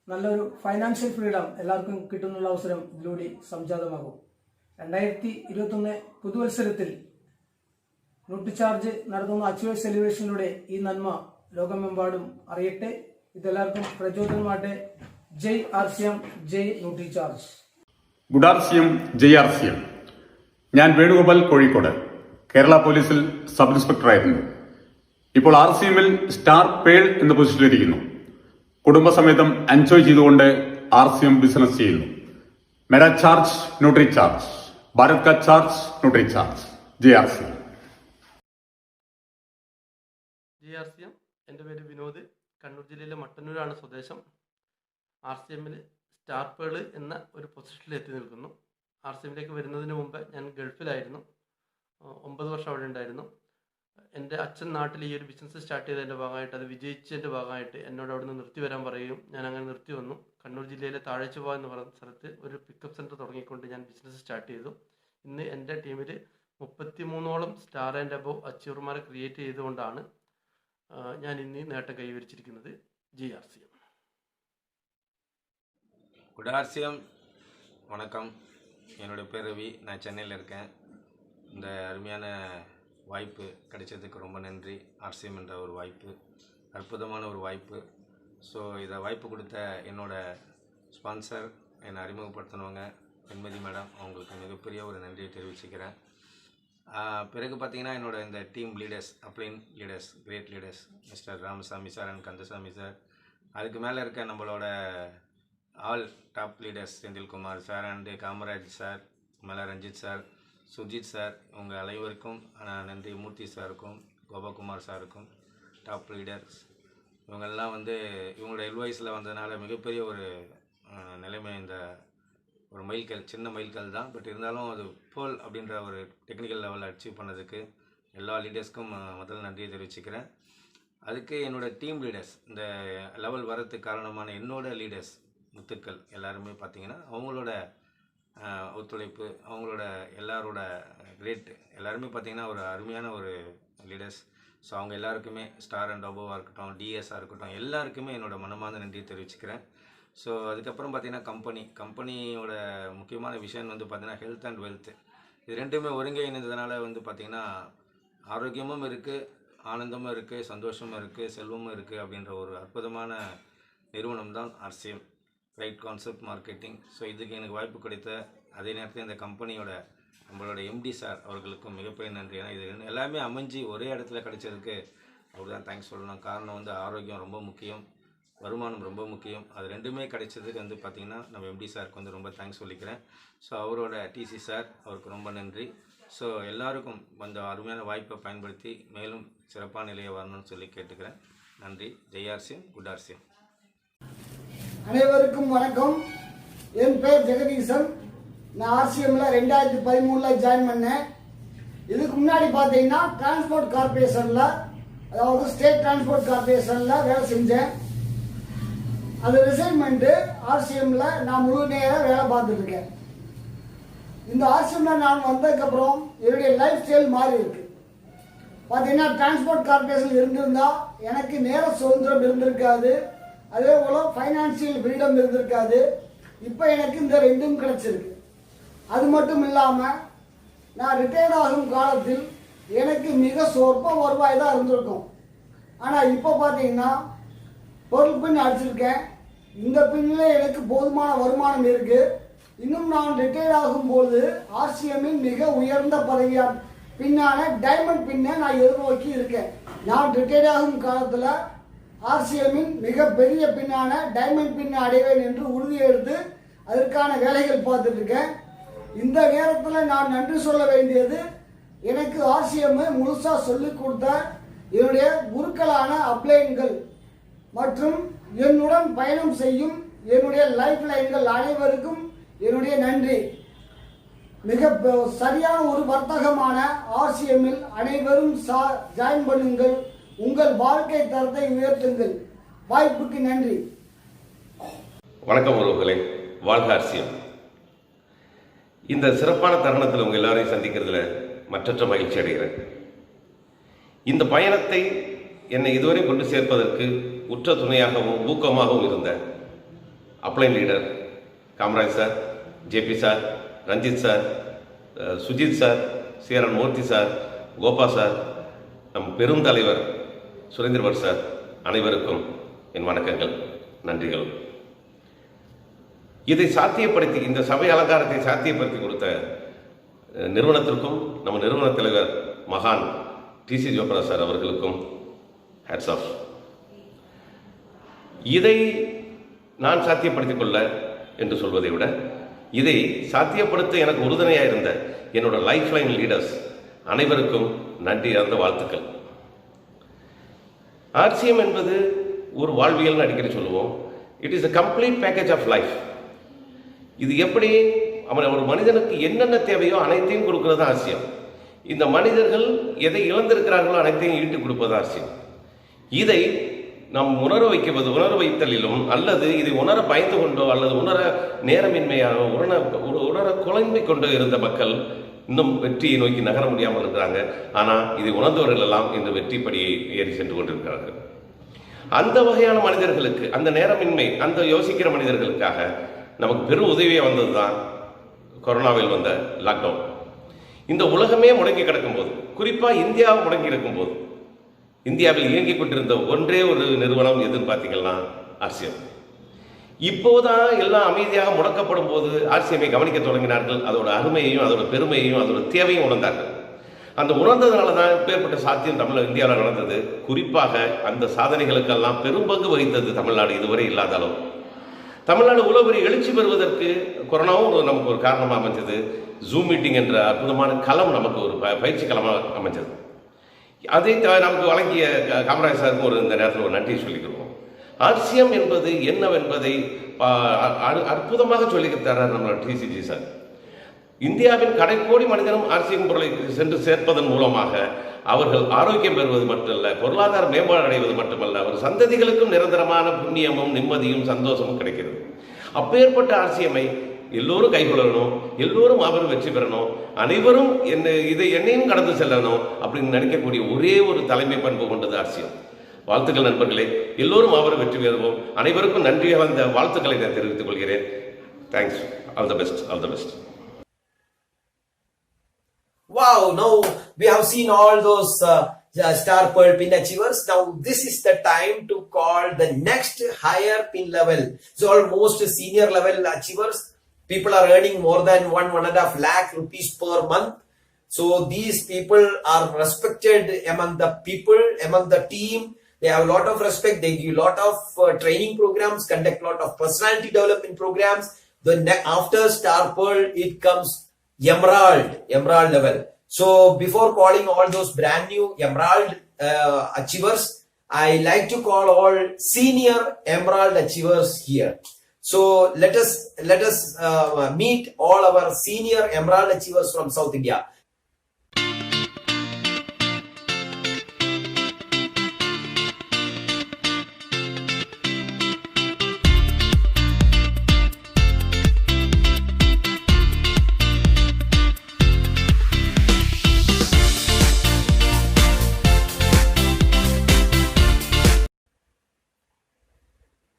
നല്ലൊരു ഫൈനാൻഷ്യൽ ഫ്രീഡം എല്ലാവർക്കും കിട്ടുന്നുള്ള അവസരം ഇതിലൂടെ സംജാതമാകും. 2021 പുതുവത്സരത്തിൽ ന്യൂട്രിചാർജ് നടത്തുന്ന അച്ചീവേഴ്സ് സെലിബ്രേഷനിലൂടെ ഈ നന്മ ലോകമെമ്പാടും അറിയട്ടെ. ഇതെല്ലാവർക്കും പ്രചോദനമാട്ടെ. ജയ് RCM, ജയ് ന്യൂട്രിചാർജ്.
ഗുഡ് RCM, ജയ് RCM. ഞാൻ വേണുഗോപാൽ, കോഴിക്കോട്. കേരള പോലീസിൽ സബ് ഇൻസ്പെക്ടറായിരുന്നു. ഇപ്പോൾ RCMൽ സ്റ്റാർ പേൾ എന്ന പൊസിഷനിലിരിക്കുന്നു. കുടുംബസമേതം എൻജോയ് ചെയ്തുകൊണ്ട് RCM ബിസിനസ് ചെയ്യുന്നു. മേരാ ചാർജ് ന്യൂട്രി ചാർജ്, ഭാരത് കാ ചാർജ് ന്യൂട്രി ചാർജ്. ജയ് RCM.
ജയ് RCM. എൻ്റെ പേര് വിനോദ്, കണ്ണൂർ ജില്ലയിലെ മട്ടന്നൂരാണ് സ്വദേശം. RCMൽ സ്റ്റാർ പേൾ എന്ന ഒരു പൊസിഷനിൽ എത്തി നിൽക്കുന്നു. RCMലേക്ക് വരുന്നതിന് മുമ്പ് ഞാൻ ഗൾഫിലായിരുന്നു. 9 വർഷം അവിടെ ഉണ്ടായിരുന്നു. എൻ്റെ അച്ഛൻ നാട്ടിൽ ഈ ഒരു ബിസിനസ് സ്റ്റാർട്ട് ചെയ്തതിൻ്റെ ഭാഗമായിട്ട്, അത് വിജയിച്ചതിൻ്റെ ഭാഗമായിട്ട് എന്നോട് അവിടെ നിന്ന് നിർത്തി വരാൻ പറയുകയും ഞാൻ അങ്ങനെ നിർത്തി വന്നു. കണ്ണൂർ ജില്ലയിലെ താഴേച്ചുവ എന്ന് പറയുന്ന സ്ഥലത്ത് ഒരു പിക്കപ്പ് സെൻറ്റർ തുടങ്ങിക്കൊണ്ട് ഞാൻ ബിസിനസ് സ്റ്റാർട്ട് ചെയ്തു. ഇന്ന് എൻ്റെ ടീമിൽ 33ഓളം സ്റ്റാർ ആൻഡ് അബോവ് അച്ചീവർമാരെ ക്രിയേറ്റ് ചെയ്തുകൊണ്ടാണ് ഞാൻ ഇന്ന് നേട്ടം കൈവരിച്ചിരിക്കുന്നത്. ജയ് RCM.
குட் RCM, வணக்கம். என்னோடய பேர் ரவி, நான் சென்னையில் இருக்கேன். இந்த அருமையான வாய்ப்பு கிடைச்சதுக்கு ரொம்ப நன்றி. RCM என்ற ஒரு வாய்ப்பு, அற்புதமான ஒரு வாய்ப்பு. ஸோ இதை வாய்ப்பு கொடுத்த என்னோடய ஸ்பான்சர், என்னை அறிமுகப்படுத்தினவங்க வெண்மதி மேடம், அவங்களுக்கு மிகப்பெரிய ஒரு நன்றியை தெரிவிச்சுக்கிறேன். பிறகு பார்த்திங்கன்னா என்னோட இந்த team leaders, upline leaders, great leaders, mister Ramasamy sir and Kandasamy sir, அதுக்கு மேலே இருக்க நம்மளோட all top leaders, Senthilkumar sir and Kamaraj sir, மேலே ரஞ்சித் சார், சுஜித் சார், இவங்க அனைவருக்கும் நன்றி. மூர்த்தி சாருக்கும், கோபகுமார் சாருக்கும், டாப் லீடர்ஸ், இவங்கெல்லாம் இவங்களோட எல்வாய்ஸில் வந்ததுனால மிகப்பெரிய ஒரு நிலைமை, இந்த ஒரு மைல்கல், சின்ன மைல்கல் தான், பட் இருந்தாலும் அது போல் அப்படின்ற ஒரு டெக்னிக்கல் லெவலில் அச்சீவ் பண்ணதுக்கு எல்லா லீடர்ஸ்க்கும் முதல் நன்றியை தெரிவிச்சுக்கிறேன். அதுக்கு என்னோடய டீம் லீடர்ஸ், இந்த லெவல் வரதுக்கு காரணமான என்னோடய லீடர்ஸ் முத்துக்கள் எல்லாருமே பார்த்திங்கன்னா அவங்களோட ஒத்துழைப்பு, அவங்களோட எல்லாரோட கிரேட், எல்லாருமே பார்த்திங்கன்னா ஒரு அருமையான ஒரு லீடர்ஸ். ஸோ அவங்க எல்லாருக்குமே ஸ்டார் அண்ட் அபோவாக இருக்கட்டும், டிஎஸ்ஸாக இருக்கட்டும், எல்லாருக்குமே என்னோடய மனமார்ந்த நன்றியை தெரிவிச்சுக்கிறேன். ஸோ அதுக்கப்புறம் பார்த்திங்கன்னா கம்பெனியோட முக்கியமான விஷயம் பார்த்திங்கன்னா ஹெல்த் அண்ட் வெல்த், இது ரெண்டுமே ஒருங்கிணைந்ததுனால பார்த்திங்கன்னா ஆரோக்கியமும் இருக்குது, ஆனந்தமும் இருக்குது, சந்தோஷமும் இருக்குது, செல்வமும் இருக்குது அப்படின்ற ஒரு அற்புதமான நிறுவனம் தான் RCM, right concept marketing. So இதுக்கு எனக்கு வாய்ப்பு கிடைத்த அதே நேரத்தில் இந்த கம்பெனியோட நம்மளோட MD சார் அவர்களுக்கும் மிகப்பெரிய நன்றி. ஏன்னா இது எல்லாமே அமைஞ்சு ஒரே இடத்துல கிடைச்சதுக்கு அவர் தான் தேங்க்ஸ் சொல்லணும். காரணம் ஆரோக்கியம் ரொம்ப முக்கியம், வருமானம் ரொம்ப முக்கியம். அது ரெண்டுமே கிடைச்சதுக்கு பார்த்திங்கன்னா நம்ம MD சாருக்கு ரொம்ப தேங்க்ஸ் சொல்லிக்கிறேன். ஸோ அவரோட TC சார், அவருக்கு ரொம்ப நன்றி. ஸோ எல்லாருக்கும் அந்த அருமையான வாய்ப்பை பயன்படுத்தி மேலும் சிறப்பான நிலையை வரணும்னு சொல்லி கேட்டுக்கிறேன். நன்றி. Jai RCM, good RCM.
அனைவருக்கும் வணக்கம். என் பேர் ஜெகதீசன். நான் RCMல 2013 ஜாயின் பண்ணேன். இதுக்கு முன்னாடி பார்த்தீங்கன்னா டிரான்ஸ்போர்ட் கார்பரேஷனில், அதாவது ஸ்டேட் டிரான்ஸ்போர்ட் கார்பரேஷனில் வேலை செஞ்சேன். அது ரிசைன்மெண்ட்டு RCMல நான் முழு நேரம் வேலை பார்த்துருக்கேன். இந்த RCMல நான் வந்ததுக்கப்புறம் என்னுடைய லைஃப் ஸ்டைல் மாறி இருக்கு. பார்த்தீங்கன்னா டிரான்ஸ்போர்ட் கார்பரேஷன் இருந்திருந்தா எனக்கு நேர சுதந்திரம் இருந்திருக்காது, அதே போல் ஃபைனான்சியல் ஃப்ரீடம் இருந்திருக்காது. இப்போ எனக்கு இந்த ரெண்டும் கிடைச்சிருக்கு. அது மட்டும் இல்லாமல் நான் ரிட்டையர்ட் ஆகும் காலத்தில் எனக்கு மிக சொற்ப வருவாய் தான் இருந்திருக்கும். ஆனால் இப்போ பார்த்தீங்கன்னா பொருள் பின் அடிச்சிருக்கேன். இந்த பின்னில் எனக்கு போதுமான வருமானம் இருக்குது. இன்னும் நான் ரிட்டையர்ட் ஆகும்போது ஆர்சிஎம்மின் மிக உயர்ந்த பதவியான பின்னான டைமண்ட் பின்னை நான் எதிர்நோக்கி இருக்கேன். நான் ரிட்டையர்ட் ஆகும் காலத்தில் ஆர்சிஎம்மின் மிகப்பெரிய பின்னான டைமண்ட் பின்னை அடைவேன் என்று உறுதியெடுத்து அதற்கான வேலைகள் பார்த்துட்டு இருக்கேன். இந்த நேரத்தில் நான் நன்றி சொல்ல வேண்டியது எனக்கு ஆர்சிஎம் முழுசாக சொல்லிக் கொடுத்த என்னுடைய குருக்களான அப்ளைன்கள் மற்றும் என்னுடன் பயணம் செய்யும் என்னுடைய லைஃப் லைன்கள் அனைவருக்கும் என்னுடைய நன்றி. மிக சரியான ஒரு வர்த்தகமான ஆர்சிஎம்மில் அனைவரும் ஜாயின் பண்ணுங்கள். உங்கள் வாழ்க்கை தரத்தை உயர்த்துங்கள். வாய்ப்புக்கு நன்றி.
வணக்கம் உறவுகளே, வாழ்க ஆர்சிஎம். இந்த சிறப்பான தருணத்தில் உங்கள் எல்லாரையும் சந்திக்கிறதுல மற்றற்ற மகிழ்ச்சி அடைகிறேன். இந்த பயணத்தை என்னை இதுவரை கொண்டு சேர்ப்பதற்கு உற்ற துணையாகவும் ஊக்கமாகவும் இருந்த upline leader Kamaraj sir, JP sir, Ranjith sir, Sujith sir, Seeran Moorthy sir, Gopa sir, நம் பெருந்தலைவர் சுரேந்திரவர் சார் அனைவருக்கும் என் வணக்கங்கள், நன்றிகள். இதை சாத்தியப்படுத்தி, இந்த சபை அலங்காரத்தை சாத்தியப்படுத்தி கொடுத்த நிறுவனத்திற்கும் நம்ம நிறுவன தலைவர் மகான் டிசி ஜோப்ரா சார் அவர்களுக்கும் ஹேட்ஸ் ஆஃப். இதை நான் சாத்தியப்படுத்திக் கொள்ள என்று சொல்வதை விட இதை சாத்தியப்படுத்த எனக்கு உறுதுணையாக இருந்த என்னோட லைஃப் லைன் லீடர்ஸ் அனைவருக்கும் நன்றி அந்த வாழ்த்துக்கள். ஆர்சிஎம் என்பது ஒரு வாழ்வியல்னு அடிக்கடி சொல்லுவோம். It is a complete package of life. இது எப்படி ஒரு மனிதனுக்கு என்னென்ன தேவையோ அனைத்தையும் கொடுக்கிறது ஆர்சிஎம். இந்த மனிதர்கள் எதை இழந்திருக்கிறார்களோ அனைத்தையும் ஈட்டு கொடுப்பது ஆர்சிஎம். இதை நாம் உணர வைத்தலிலும் அல்லது இதை உணர பயந்து கொண்டோ அல்லது உணர நேரமின்மையாக உணர குழம்பி கொண்டோ இருந்த மக்கள் இன்னும் வெற்றியை நோக்கி நகர முடியாமல் இருக்கிறாங்க. ஆனால் இதை உணர்ந்தவர்கள் எல்லாம் இந்த வெற்றி படியை ஏறி சென்று கொண்டிருக்கிறார்கள். அந்த வகையான மனிதர்களுக்கு, அந்த நேரமின்மை, அந்த யோசிக்கிற மனிதர்களுக்காக நமக்கு பெரும் உதவியாக வந்தது தான் கொரோனாவில் வந்த லாக்டவுன். இந்த உலகமே முடங்கி கிடக்கும்போது, குறிப்பாக இந்தியா முடங்கி இருக்கும்போது, இந்தியாவில் இயங்கிக் கொண்டிருந்த ஒன்றே ஒரு நிறுவனம் எதுன்னு பார்த்தீங்கன்னா ஆர்சிஎம். இப்போதான் எல்லாம் அமைதியாக முடக்கப்படும் போது ஆர்சிஎம்ஐ கவனிக்க தொடங்கினார்கள். அதோட அருமையையும் அதோட பெருமையையும் அதோட தேவையும் உணர்ந்தார்கள். அந்த உணர்ந்ததுனால தான் இப்பேற்பட்ட சாத்தியம் இந்தியாவில் நடந்தது. குறிப்பாக அந்த சாதனைகளுக்கெல்லாம் பெரும்பங்கு வகித்தது தமிழ்நாடு. இதுவரை இல்லாத அளவு தமிழ்நாடு உலக எழுச்சி பெறுவதற்கு கொரோனாவும் நமக்கு ஒரு காரணமாக அமைஞ்சது. ஜூம் மீட்டிங் என்ற அற்புதமான களம் நமக்கு ஒரு பயிற்சி களமாக அமைஞ்சது. அதை நமக்கு வழங்கிய காமராஜ் சாருக்கு இந்த நேரத்தில் ஒரு நன்றியை சொல்லிக்கிறோம். ஆர்சிஎம் என்பது என்னவென்பதை அற்புதமாக சொல்லித்தரார் நம்ம டிசிஜி சார். இந்தியாவின் கடைக்கோடி மனிதனும் ஆர்சிஎம் பொருளை சென்று சேர்ப்பதன் மூலமாக அவர்கள் ஆரோக்கியம் பெறுவது மட்டுமல்ல, பொருளாதார மேம்பாடு அடைவது மட்டுமல்ல, அவர் சந்ததிகளுக்கும் நிரந்தரமான புண்ணியமும் நிம்மதியும் சந்தோஷமும் கிடைக்கிறது. அப்பேற்பட்ட ஆர்சிஎம்ஐ எல்லோரும் கைகொள்ளணும், எல்லோரும் அவரும் வெற்றி பெறணும், அனைவரும் என்னையும் கடந்து செல்லணும் அப்படின்னு நினைக்கக்கூடிய ஒரே ஒரு தலைமை பண்பு கொண்டது ஆர்சிஎம். வாழ்த்துக்கள் நண்பர்களே, எல்லோரும் அவரும் வெற்றி பெறுவோம். அனைவருக்கும் நன்றியாக வந்த வாழ்த்துக்களை நான் தெரிவித்துக் கொள்கிறேன். Thanks. All the best. All the best.
Wow, now we have seen all those Star Pearl Pin Achievers. Now this is the time to call the next higher pin level. So almost senior level achievers. People are earning more than 1.5 lakh rupees per month. So these people are respected among the people, among the team. They have a lot of respect. They give a lot of training programs, conduct a lot of personality development programs. Then after Star Pearl, it comes Emerald level. So before calling all those brand new Emerald achievers, I like to call all senior Emerald achievers here. So let us meet all our senior Emerald achievers from South India.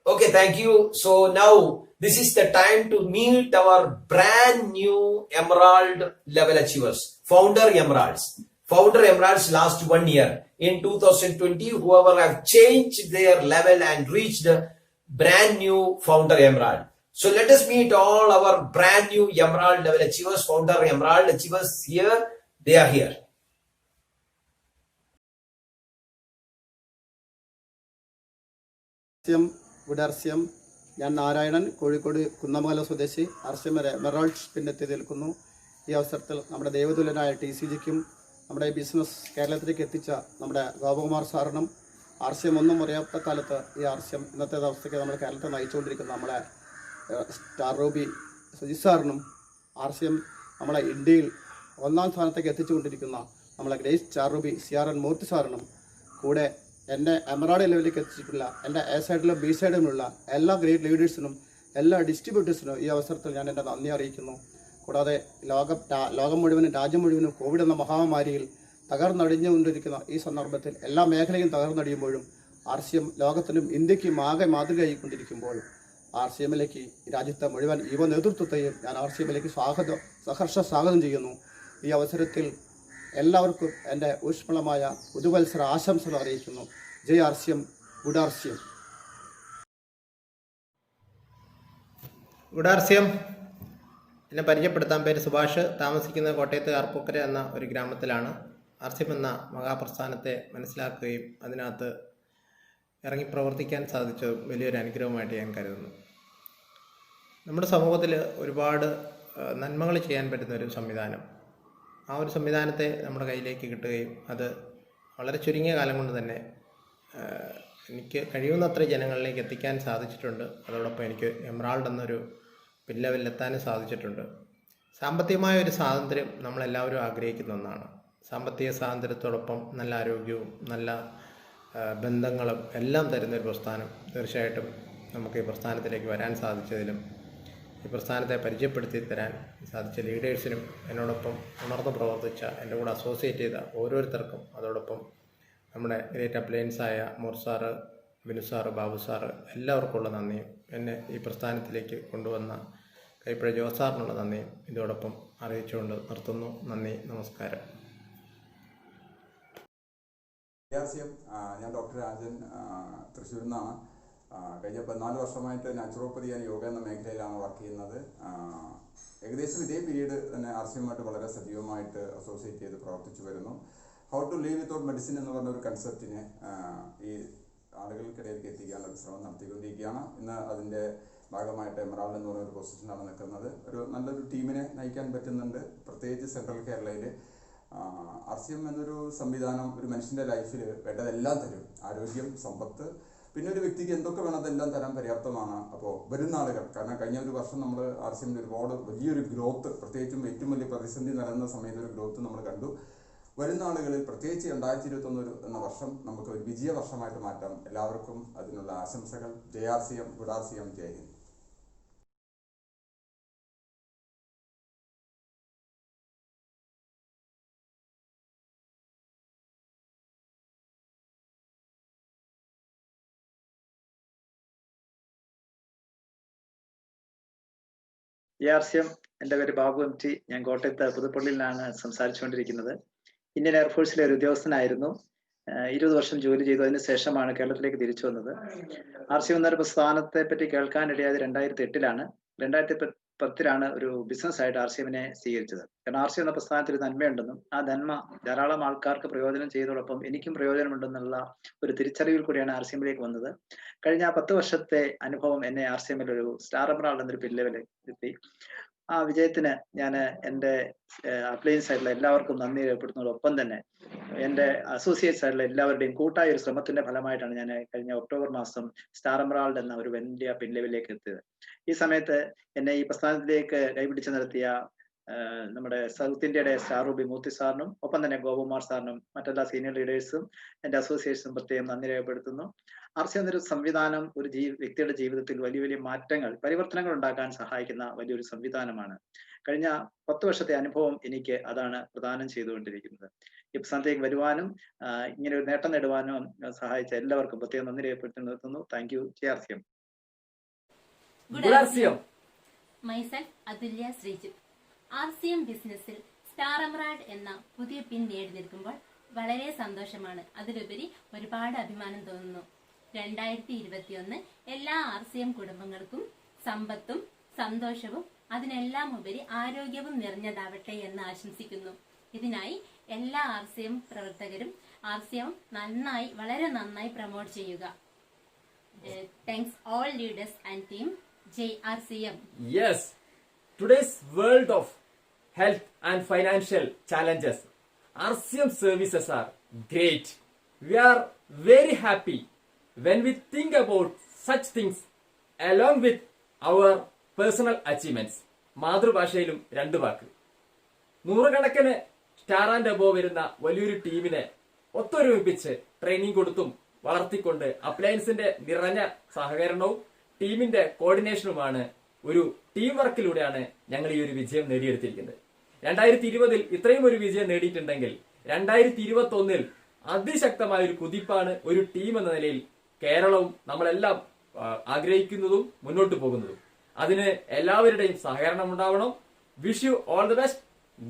Okay, thank you. So now this is the time to meet our brand new Emerald level achievers. Founder Emeralds last 1 year. In 2020, whoever have changed their level and reached brand new Founder Emerald. So let us meet all our brand new Emerald Level Achievers, founder Emerald Achievers here. They are here.
ഗുഡാർസ്യം. ഞാൻ നാരായണൻ, കോഴിക്കോട് കുന്നമംഗലം സ്വദേശി, ആർസ്യം emerald പിന്നെത്തി നിൽക്കുന്നു. ഈ അവസരത്തിൽ നമ്മുടെ ദൈവതുല്യനായ TCGക്കും നമ്മുടെ ഈ business കേരളത്തിലേക്ക് എത്തിച്ച നമ്മുടെ ഗോപകുമാർ സാറിനും ആർസ്യം ഒന്നും അറിയാത്ത കാലത്ത് ഈ ആർസ്യം ഇന്നത്തെ അവസ്ഥയ്ക്ക് നമ്മൾ കേരളത്തെ നയിച്ചുകൊണ്ടിരിക്കുന്ന നമ്മളെ സ്റ്റാർ റൂബി സജി സാറിനും ആർസ്യം നമ്മളെ ഇന്ത്യയിൽ 1ാം സ്ഥാനത്തേക്ക് എത്തിച്ചുകൊണ്ടിരിക്കുന്ന നമ്മളെ ഗ്രേസ് സ്റ്റാർ റൂബി CRN മൂർത്തി സാറിനും കൂടെ എന്നെ എമറാൾഡ് ലെവലിലേക്ക് എത്തിച്ചിട്ടുള്ള എൻ്റെ A സൈഡിലും B സൈഡിലുമുള്ള എല്ലാ ഗ്രേറ്റ് ലീഡേഴ്സിനും എല്ലാ ഡിസ്ട്രിബ്യൂട്ടേഴ്സിനും ഈ അവസരത്തിൽ ഞാൻ എൻ്റെ നന്ദി അറിയിക്കുന്നു. കൂടാതെ ലോകം മുഴുവനും രാജ്യം മുഴുവനും കോവിഡ് എന്ന മഹാമാരിയിൽ തകർന്നടിഞ്ഞുകൊണ്ടിരിക്കുന്ന ഈ സന്ദർഭത്തിൽ എല്ലാ മേഖലയും തകർന്നടിയുമ്പോഴും ആർസ്യം ലോകത്തിനും ഇന്ത്യക്കും ആകെ മാതൃകയായിക്കൊണ്ടിരിക്കുമ്പോൾ ആർസ്യമിലേക്ക് രാജ്യത്തെ മുഴുവൻ യുവ നേതൃത്വത്തെയും ഞാൻ ആർസ്യമിലേക്ക് സഹർഷ സ്വാഗതം ചെയ്യുന്നു. ഈ അവസരത്തിൽ എല്ലാവർക്കും എൻ്റെ ഊഷ്മളമായ പുതുവത്സര ആശംസകൾ അറിയിക്കുന്നു. ജയ് ആർസ്യം, ഗുഡാർസ്യം.
ഗുഡാർസ്യം. എന്നെ പരിചയപ്പെടുത്താൻ, പേര് സുഭാഷ്, താമസിക്കുന്നത് കോട്ടയത്ത് കാർപ്പൂക്കര എന്ന ഒരു ഗ്രാമത്തിലാണ്. ആർസ്യം എന്ന മഹാപ്രസ്ഥാനത്തെ മനസ്സിലാക്കുകയും അതിനകത്ത് ഇറങ്ങി പ്രവർത്തിക്കാൻ സാധിച്ചത് വലിയൊരു അനുഗ്രഹമായിട്ട് ഞാൻ കരുതുന്നു. നമ്മുടെ സമൂഹത്തിൽ ഒരുപാട് നന്മകൾ ചെയ്യാൻ പറ്റുന്ന ഒരു സംവിധാനം, ആ ഒരു സംവിധാനത്തെ നമ്മുടെ കയ്യിലേക്ക് കിട്ടുകയും അത് വളരെ ചുരുങ്ങിയ കാലം കൊണ്ട് തന്നെ എനിക്ക് കഴിയുന്നത്ര ജനങ്ങളിലേക്ക് എത്തിക്കാൻ സാധിച്ചിട്ടുണ്ട്. അതോടൊപ്പം എനിക്ക് എമറാൾഡ് എന്നൊരു ലെവലിലെത്താനും സാധിച്ചിട്ടുണ്ട്. സാമ്പത്തികമായ ഒരു സ്വാതന്ത്ര്യം നമ്മളെല്ലാവരും ആഗ്രഹിക്കുന്ന ഒന്നാണ്. സാമ്പത്തിക സ്വാതന്ത്ര്യത്തോടൊപ്പം നല്ല ആരോഗ്യവും നല്ല ബന്ധങ്ങളും എല്ലാം തരുന്നൊരു പ്രസ്ഥാനം. തീർച്ചയായിട്ടും നമുക്ക് ഈ പ്രസ്ഥാനത്തിലേക്ക് വരാൻ സാധിച്ചതിലും ഈ പ്രസ്ഥാനത്തെ പരിചയപ്പെടുത്തി തരാൻ സാധിച്ച ലീഡേഴ്സിനും എന്നോടൊപ്പം ഉണർന്ന് പ്രവർത്തിച്ച എൻ്റെ കൂടെ അസോസിയേറ്റ് ചെയ്ത ഓരോരുത്തർക്കും, അതോടൊപ്പം നമ്മുടെ ഗ്രേറ്റ് അപ്ലയൻസായ മോർ sir, Binu sir, Babu sir എല്ലാവർക്കുമുള്ള നന്ദിയും എന്നെ ഈ പ്രസ്ഥാനത്തിലേക്ക് കൊണ്ടുവന്ന കൈപ്പഴ ജോസാറിനുള്ള നന്ദിയും ഇതോടൊപ്പം അറിയിച്ചുകൊണ്ട് നിർത്തുന്നു. നന്ദി, നമസ്കാരം.
ഞാൻ ഡോക്ടർ രാജൻ, തൃശ്ശൂരിൽ നിന്നാണ്. കഴിഞ്ഞ 14 വർഷമായിട്ട് നാച്ചുറോപ്പതി ആൻഡ് യോഗ എന്ന മേഖലയിലാണ് വർക്ക് ചെയ്യുന്നത്. ഏകദേശം ഇതേ പീരീഡ് തന്നെ ആർസ്യമായിട്ട് വളരെ സജീവമായിട്ട് അസോസിയേറ്റ് ചെയ്ത് പ്രവർത്തിച്ചു വരുന്നു. How to live without medicine എന്ന് പറഞ്ഞ ഒരു കൺസെപ്റ്റിനെ ഈ ആളുകൾക്കിടയിലേക്ക് എത്തിക്കാനുള്ള ഒരു ശ്രമം നടത്തിക്കൊണ്ടിരിക്കുകയാണ്. ഇന്ന് അതിൻ്റെ ഭാഗമായിട്ട് എമറാൾഡ് എന്ന് പറഞ്ഞ ഒരു പൊസിഷനാണ് നിൽക്കുന്നത്. ഒരു നല്ലൊരു ടീമിനെ നയിക്കാൻ പറ്റുന്നുണ്ട്, പ്രത്യേകിച്ച് സെൻട്രൽ കേരളയിൽ. ആർസ്യം എന്നൊരു സംവിധാനം ഒരു മനുഷ്യൻ്റെ ലൈഫിൽ വേണ്ടതെല്ലാം തരും. ആരോഗ്യം, സമ്പത്ത്, പിന്നെ ഒരു വ്യക്തിക്ക് എന്തൊക്കെ വേണം അതെല്ലാം തരാൻ പര്യാപ്തമാണ്. അപ്പോൾ വരുന്ന ആളുകൾ, കാരണം കഴിഞ്ഞ ഒരു വർഷം നമ്മൾ ആർസ്യമിൻ്റെ ഒരുപാട് വലിയൊരു ഗ്രോത്ത്, പ്രത്യേകിച്ചും ഏറ്റവും വലിയ പ്രതിസന്ധി നടന്ന സമയത്ത് ഒരു ഗ്രോത്ത് നമ്മൾ കണ്ടു. വരുന്ന ആളുകളിൽ പ്രത്യേകിച്ച് 2021 എന്ന വർഷം നമുക്ക് ഒരു വിജയ വർഷമായിട്ട് മാറ്റാം. എല്ലാവർക്കും അതിനുള്ള ആശംസകൾ. ജയാർസ്യം, ഗുഡാർസ്യം, ജയ് ഹിന്ദ്.
ജയാർസ്യം. എൻ്റെ പേര് ബാബു MT. ഞാൻ കോട്ടയത്ത് പുതുപ്പള്ളിയിലാണ് സംസാരിച്ചുകൊണ്ടിരിക്കുന്നത്. ഇന്ത്യൻ എയർഫോഴ്സിലെ ഒരു ഉദ്യോഗസ്ഥനായിരുന്നു. 20 വർഷം ജോലി ചെയ്തു. അതിന് ശേഷമാണ് കേരളത്തിലേക്ക് തിരിച്ചു വന്നത്. ആർസ്യം എന്നൊരു പ്രസ്ഥാനത്തെ പറ്റി കേൾക്കാനിടയായത് 2008-ലാണ്. 2010-ലാണ് ഒരു ബിസിനസ്സായിട്ട് ആർസ്യമിനെ സ്വീകരിച്ചത്. കാരണം ആർസ്യം എന്ന പ്രസ്ഥാനത്തിൽ നന്മയുണ്ടെന്നും ആ നന്മ ധാരാളം ആൾക്കാർക്ക് പ്രയോജനം ചെയ്തതോടൊപ്പം എനിക്കും പ്രയോജനമുണ്ടെന്നുള്ള ഒരു തിരിച്ചറിവിൽ കൂടിയാണ് ആർസ്യമിലേക്ക് വന്നത്. കഴിഞ്ഞ 10 വർഷത്തെ അനുഭവം എന്നെ ആർസ്യമിൽ ഒരു സ്റ്റാർ എമറാൾഡ് എന്നൊരു ലെവലിൽ എത്തി. ആ വിജയത്തിന് ഞാൻ എൻ്റെ അപ്ലയൻസ് ആയിട്ടുള്ള എല്ലാവർക്കും നന്ദി രേഖപ്പെടുത്തുന്നതോടൊപ്പം തന്നെ എൻ്റെ അസോസിയേറ്റ്സ് ആയിട്ടുള്ള എല്ലാവരുടെയും കൂട്ടായ ഒരു ശ്രമത്തിന്റെ ഫലമായിട്ടാണ് ഞാൻ കഴിഞ്ഞ ഒക്ടോബർ മാസം സ്റ്റാർ എമറാൾഡ് എന്ന ഒരു വലിയ ലെവലിലേക്ക് എത്തിയത്. ഈ സമയത്ത് എന്നെ ഈ പ്രസ്ഥാനത്തിലേക്ക് കൈപിടിച്ച് നടത്തിയ നമ്മുടെ സൗത്ത് ഇന്ത്യയുടെ സ്റ്റാർ റൂബി മൂർത്തി സാറിനും ഒപ്പം തന്നെ ഗോപകുമാർ സാറിനും മറ്റെല്ലാ സീനിയർ ലീഡേഴ്സും എൻ്റെ അസോസിയേഷനും പ്രത്യേകം നന്ദി രേഖപ്പെടുത്തുന്നു. ആർസ്യം എന്നൊരു സംവിധാനം ഒരു വ്യക്തിയുടെ ജീവിതത്തിൽ വലിയ വലിയ മാറ്റങ്ങൾ, പരിവർത്തനങ്ങൾ ഉണ്ടാക്കാൻ സഹായിക്കുന്ന വലിയൊരു സംവിധാനമാണ്. കഴിഞ്ഞ 10 വർഷത്തെ അനുഭവം എനിക്ക് അതാണ് പ്രദാനം ചെയ്തുകൊണ്ടിരിക്കുന്നത്. ഈ പ്രസ്ഥാനത്തേക്ക് വരുവാനും ഇങ്ങനെ ഒരു നേട്ടം നേടുവാനും സഹായിച്ച എല്ലാവർക്കും പ്രത്യേകം നന്ദി രേഖപ്പെടുത്തി നിർത്തുന്നു. Thank you. ജയാർസ്യം.
മൈസെൽഫ് അതുല്യ ശ്രീജു. ആർസിഎം ബിസിനസ്സിൽ സ്റ്റാർ എമറാൾഡ് എന്ന പുതിയ പിൻ നേടി നിൽക്കുമ്പോൾ വളരെ സന്തോഷമാണ്. അതിലുപരി ഒരുപാട് അഭിമാനം തോന്നുന്നു. 2021 എല്ലാ ആർസിഎം കുടുംബങ്ങൾക്കും സമ്പത്തും സന്തോഷവും അതിനെല്ലാം ഉപരി ആരോഗ്യവും നിറഞ്ഞതാവട്ടെ എന്ന് ആശംസിക്കുന്നു. ഇതിനായി എല്ലാ RCM പ്രവർത്തകരും RCM വളരെ നന്നായി പ്രൊമോട്ട് ചെയ്യുക. Thanks all leaders and team. JRCM.
Yes, today's world of health and financial challenges, RCM services are great. We are very happy when we think about such things along with our personal achievements. മാതൃഭാഷയിലും 2 വാക്ക്. നൂറുകണക്കിന് star and above വരുന്ന വലിയൊരു ടീമിനെ ഒത്തൊരുമിപ്പിച്ച് training കൊടുത്തും വളർത്തിക്കൊണ്ട് അപ്ലയൻസിന്റെ നിറഞ്ഞ സഹകരണവും ടീമിന്റെ കോർഡിനേഷനുമാണ് ഒരു ടീം വർക്കിലൂടെയാണ് ഞങ്ങൾ ഈ ഒരു വിജയം നേടിയെടുത്തിരിക്കുന്നത്. 2020 ഇത്രയും ഒരു വിജയം നേടിയിട്ടുണ്ടെങ്കിൽ 2021 അതിശക്തമായ ഒരു കുതിപ്പാണ് ഒരു ടീം എന്ന നിലയിൽ കേരളവും നമ്മളെല്ലാം ആഗ്രഹിക്കുന്നതും മുന്നോട്ട് പോകുന്നതും. അതിന് എല്ലാവരുടെയും സഹകരണം ഉണ്ടാവണം. Wish you all the best.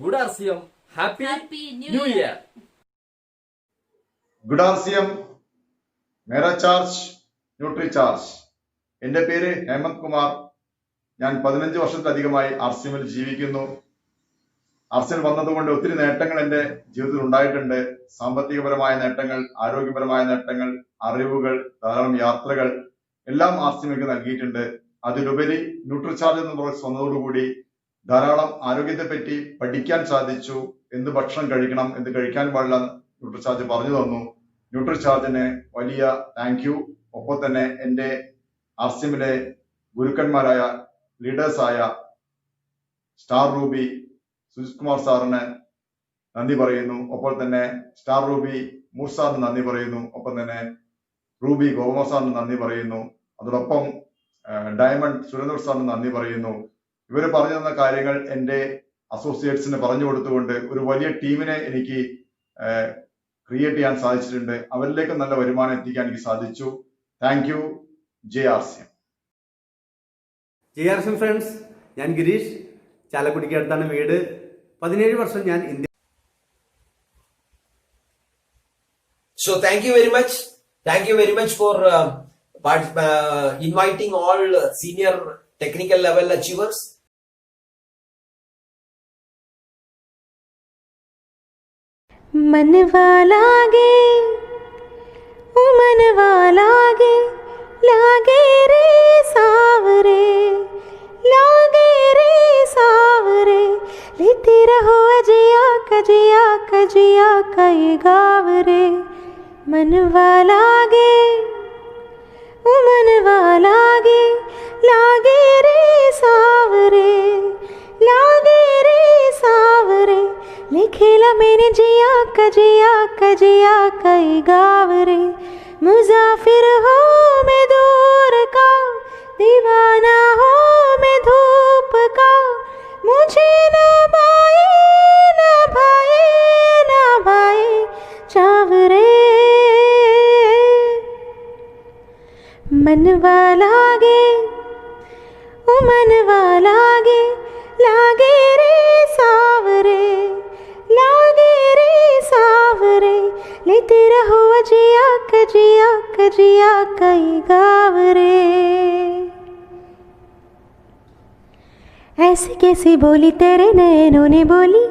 Good RCM. Happy new year.
Good RCM. Mera charge nutri charge. എൻ്റെ പേര് ഹേമന്ത് കുമാർ. ഞാൻ 15 വർഷത്തിലധികമായി RCMൽ ജീവിക്കുന്നു. RCM വന്നതുകൊണ്ട് ഒത്തിരി നേട്ടങ്ങൾ എൻ്റെ ജീവിതത്തിൽ ഉണ്ടായിട്ടുണ്ട്. സാമ്പത്തികപരമായ നേട്ടങ്ങൾ, ആരോഗ്യപരമായ നേട്ടങ്ങൾ, അറിവുകൾ, ധാരാളം യാത്രകൾ എല്ലാം RCM എനിക്ക് നൽകിയിട്ടുണ്ട്. അതിലുപരി ന്യൂട്രിചാർജ് എന്ന പ്രോഡക്ട്സ് വന്നതോടുകൂടി ധാരാളം ആരോഗ്യത്തെ പറ്റി പഠിക്കാൻ സാധിച്ചു. എന്ത് ഭക്ഷണം കഴിക്കണം, എന്ത് കഴിക്കാൻ പാടില്ല ന്യൂട്രിചാർജ് പറഞ്ഞു തന്നു. ന്യൂട്രിചാർജിന് വലിയ താങ്ക് യു. ഒപ്പം തന്നെ എൻ്റെ RCMലെ ഗുരുക്കന്മാരായ ലീഡേഴ്സായ സ്റ്റാർ റൂബി സുജിത് കുമാർ സാറിന് നന്ദി പറയുന്നു. ഒപ്പം തന്നെ സ്റ്റാർ റൂബി മൂർ സാറിന് നന്ദി പറയുന്നു. ഒപ്പം തന്നെ റൂബി ഗോകുമാർ സാറിന് നന്ദി പറയുന്നു. അതോടൊപ്പം ഡയമണ്ട് സുരേന്ദ്ര സാറിന് നന്ദി പറയുന്നു. ഇവർ പറഞ്ഞു തന്ന കാര്യങ്ങൾ എൻ്റെ അസോസിയേറ്റ്സിന് പറഞ്ഞു കൊടുത്തുകൊണ്ട് ഒരു വലിയ ടീമിനെ എനിക്ക് ക്രിയേറ്റ് ചെയ്യാൻ സാധിച്ചിട്ടുണ്ട്. അവരിലേക്ക് നല്ല വരുമാനം എത്തിക്കാൻ എനിക്ക് സാധിച്ചു. Thank you. JRCM.
JRCM friends, ഞാൻ ഗിരീഷ്. ചാലക്കുടിക്ക് അടുത്താണ് വീട്. 17 വർഷം ഞാൻ India.
So thank you very much. Thank you very much for inviting all senior technical level achievers.
मनवा लागे ओ मनवा लागे लागे रे सावरे लेते रहो अजिया कजिया कजिया कई गाव रे मनवा लागे ओ मनवा लागे रे सावरे लिखेला मैंने जिया कजिया कई गाव रे मुसाफिर हो मैं दूर का दीवाना हो मैं धूप का मुझे ना भाई चावरे मनवा लागे ओ मनवा लागे रे सावरे लेते रहो अजिया कजिया कई गाव रे। ऐसी कैसी बोली तेरे नैनों ने बोली,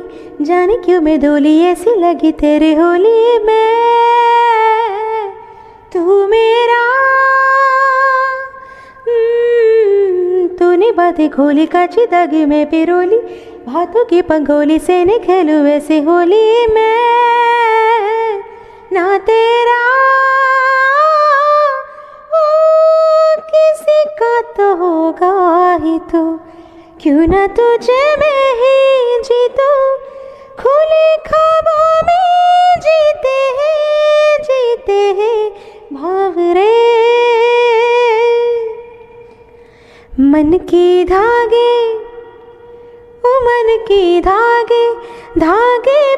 जाने क्यों मैं डोली ऐसी लगी तेरे होली में। तू मेरा तूने बातें खोली काची दागी में पिरोली, भातों की पंगोली से न खेलूं वैसे होली में। ना तेरा ओ किसी का तो होगा ही तो, क्यों ना तुझे मैं ही जीतूं। खुले ख्वाबों में जीते हैं भावरे मन की धागे ओ मन की धागे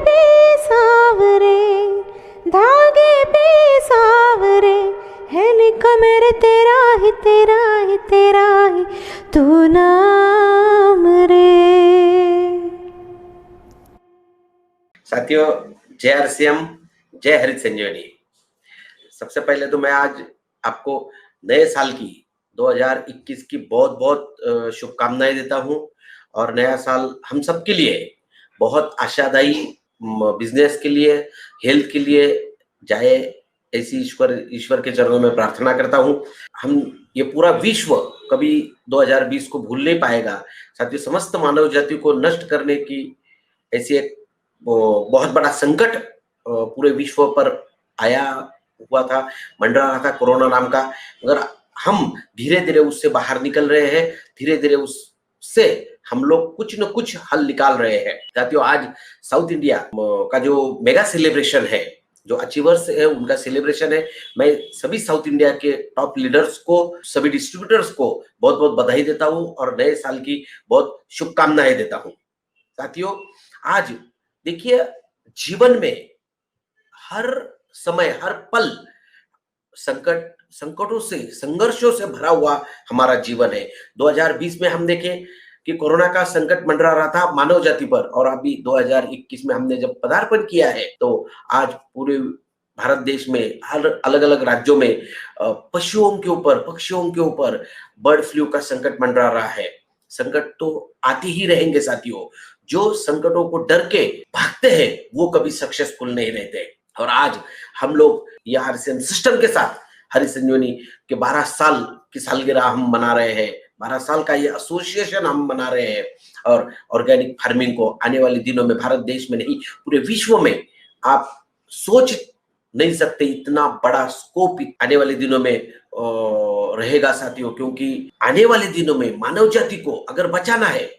पे सावरे है लिखा मेरे तेरा ही तू नाम रे।
साथियों, JRCM जय हरित संजीवनी। सबसे पहले तो मैं आज आपको नए साल की
2021 की बहुत बहुत शुभकामनाएं देता हूं और नया साल हम सब के लिए बहुत आशादायी बिजनेस के लिए, हेल्थ के लिए जाए, ऐसी ईश्वर के चरणों में प्रार्थना करता हूं। हम ये पूरा विश्व कभी 2020 को भूल नहीं पाएगा। साथियों, समस्त मानव जाति को नष्ट करने की ऐसी एक बहुत बड़ा संकट पूरे विश्व पर आया हुआ था, मंडरा रहा था, कोरोना नाम का, मगर हम धीरे धीरे उससे बाहर निकल रहे हैं। धीरे धीरे उससे हम लोग कुछ न कुछ हल निकाल रहे हैं। साथियों, आज साउथ इंडिया का जो मेगा सेलिब्रेशन है, जो अचीवर्स है उनका सेलिब्रेशन है। मैं सभी साउथ इंडिया के टॉप लीडर्स को, सभी डिस्ट्रीब्यूटर्स को बहुत बहुत बधाई देता हूं और नए साल की बहुत शुभकामनाएं देता हूं। साथियों, आज देखिए, जीवन में हर समय, हर पल संकटों से, संघर्षों से भरा हुआ हमारा जीवन है। 2020 में हम देखें कि कोरोना का संकट मंडरा रहा था मानव जाति पर, और अभी 2021 में हमने जब पदार्पण किया है तो आज पूरे भारत देश में हर अलग अलग राज्यों में पशुओं के ऊपर, पक्षियों के ऊपर बर्ड फ्लू का संकट मंडरा रहा है। संकट तो आते ही रहेंगे साथियों। जो संकटों को डर के भागते हैं वो कभी सक्सेसफुल नहीं रहते। और आज हम लोग ये आरसीएम सिस्टम के साथ हरि संजीवनी के 12 साल की सालगिरह हम मना रहे हैं। 12 साल का ये एसोसिएशन हम मना रहे हैं और ऑर्गेनिक फार्मिंग को आने वाले दिनों में भारत देश में नहीं, पूरे विश्व में आप सोच नहीं सकते इतना बड़ा स्कोप आने वाले दिनों में रहेगा साथियों। क्योंकि आने वाले दिनों में मानव जाति को अगर बचाना है,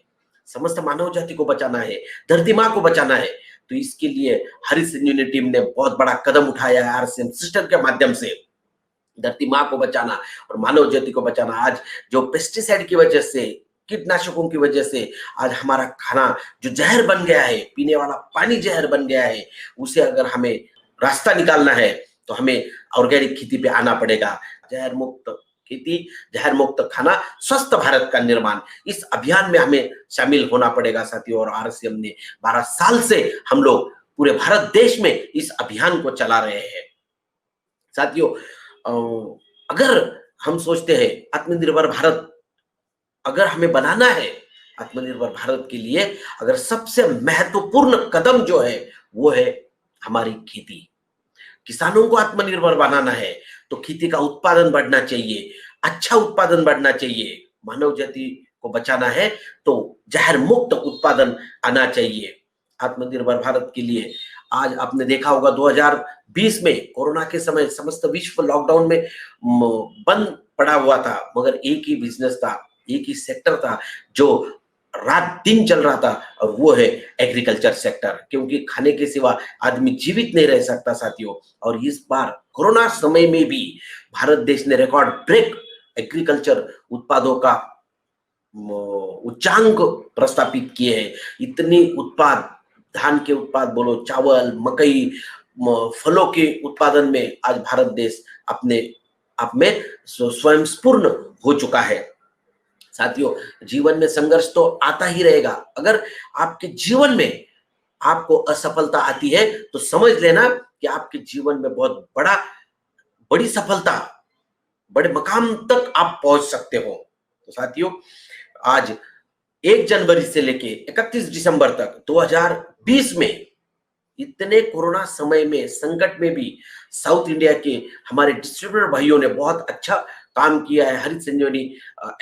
समस्त मानव जाति को बचाना है, धरती माँ को बचाना है, तो इसके लिए हरि संजीवनी टीम ने बहुत बड़ा कदम उठाया है। आरसीएम सिस्टम के माध्यम से धरती माँ को बचाना और मानव जाति को बचाना। आज जो पेस्टिसाइड की वजह से, कीटनाशकों की वजह से आज हमारा खाना जो जहर बन गया है, पीने वाला पानी जहर बन गया है, उसे अगर हमें रास्ता निकालना है तो हमें ऑर्गेनिक खेती पे आना पड़ेगा। जहर मुक्त खेती, जहर मुक्त खाना, स्वस्थ भारत का निर्माण, इस अभियान में हमें शामिल होना पड़ेगा साथियों। और आरसीएम ने 12 साल से हम लोग पूरे भारत देश में इस अभियान को चला रहे हैं साथियों। अगर हम सोचते हैं आत्मनिर्भर भारत अगर हमें बनाना है, आत्मनिर्भर भारत के लिए अगर सबसे महत्वपूर्ण कदम जो है वो है हमारी खेती। किसानों को आत्मनिर्भर बनाना है तो खेती का उत्पादन बढ़ना चाहिए, अच्छा उत्पादन बढ़ना चाहिए। मानव जाति को बचाना है तो जहर मुक्त उत्पादन आना चाहिए। आत्मनिर्भर भारत के लिए आज आपने देखा होगा 2020 में कोरोना के समय समस्त विश्व लॉकडाउन में बंद पड़ा हुआ था, मगर एक ही बिजनेस था, एक ही सेक्टर था जो रात दिन चल रहा था, और वो है एग्रीकल्चर सेक्टर। क्योंकि खाने के सिवा आदमी जीवित नहीं रह सकता साथियों। और इस बार कोरोना समय में भी भारत देश ने रिकॉर्ड ब्रेक एग्रीकल्चर उत्पादों का उच्चांक प्रस्थापित किए हैं। इतनी उत्पाद, धान के उत्पाद बोलो, चावल, मकई, फलों के उत्पादन में आज भारत देश अपने आप में स्वयं स्फूर्ण हो चुका है साथियों। जीवन में संघर्ष तो आता ही रहेगा। अगर आपके जीवन में आपको असफलता आती है तो समझ लेना कि आपके जीवन में बहुत बड़ी सफलता, बड़े मकाम तक आप पहुंच सकते हो। तो साथियों, आज 1 जनवरी से लेके 31 दिसंबर तक 2020 में इतने कोरोना समय में, संकट में भी साउथ इंडिया के हमारे डिस्ट्रीब्यूटर भाइयों ने बहुत अच्छा काम किया है हरि संजीवनी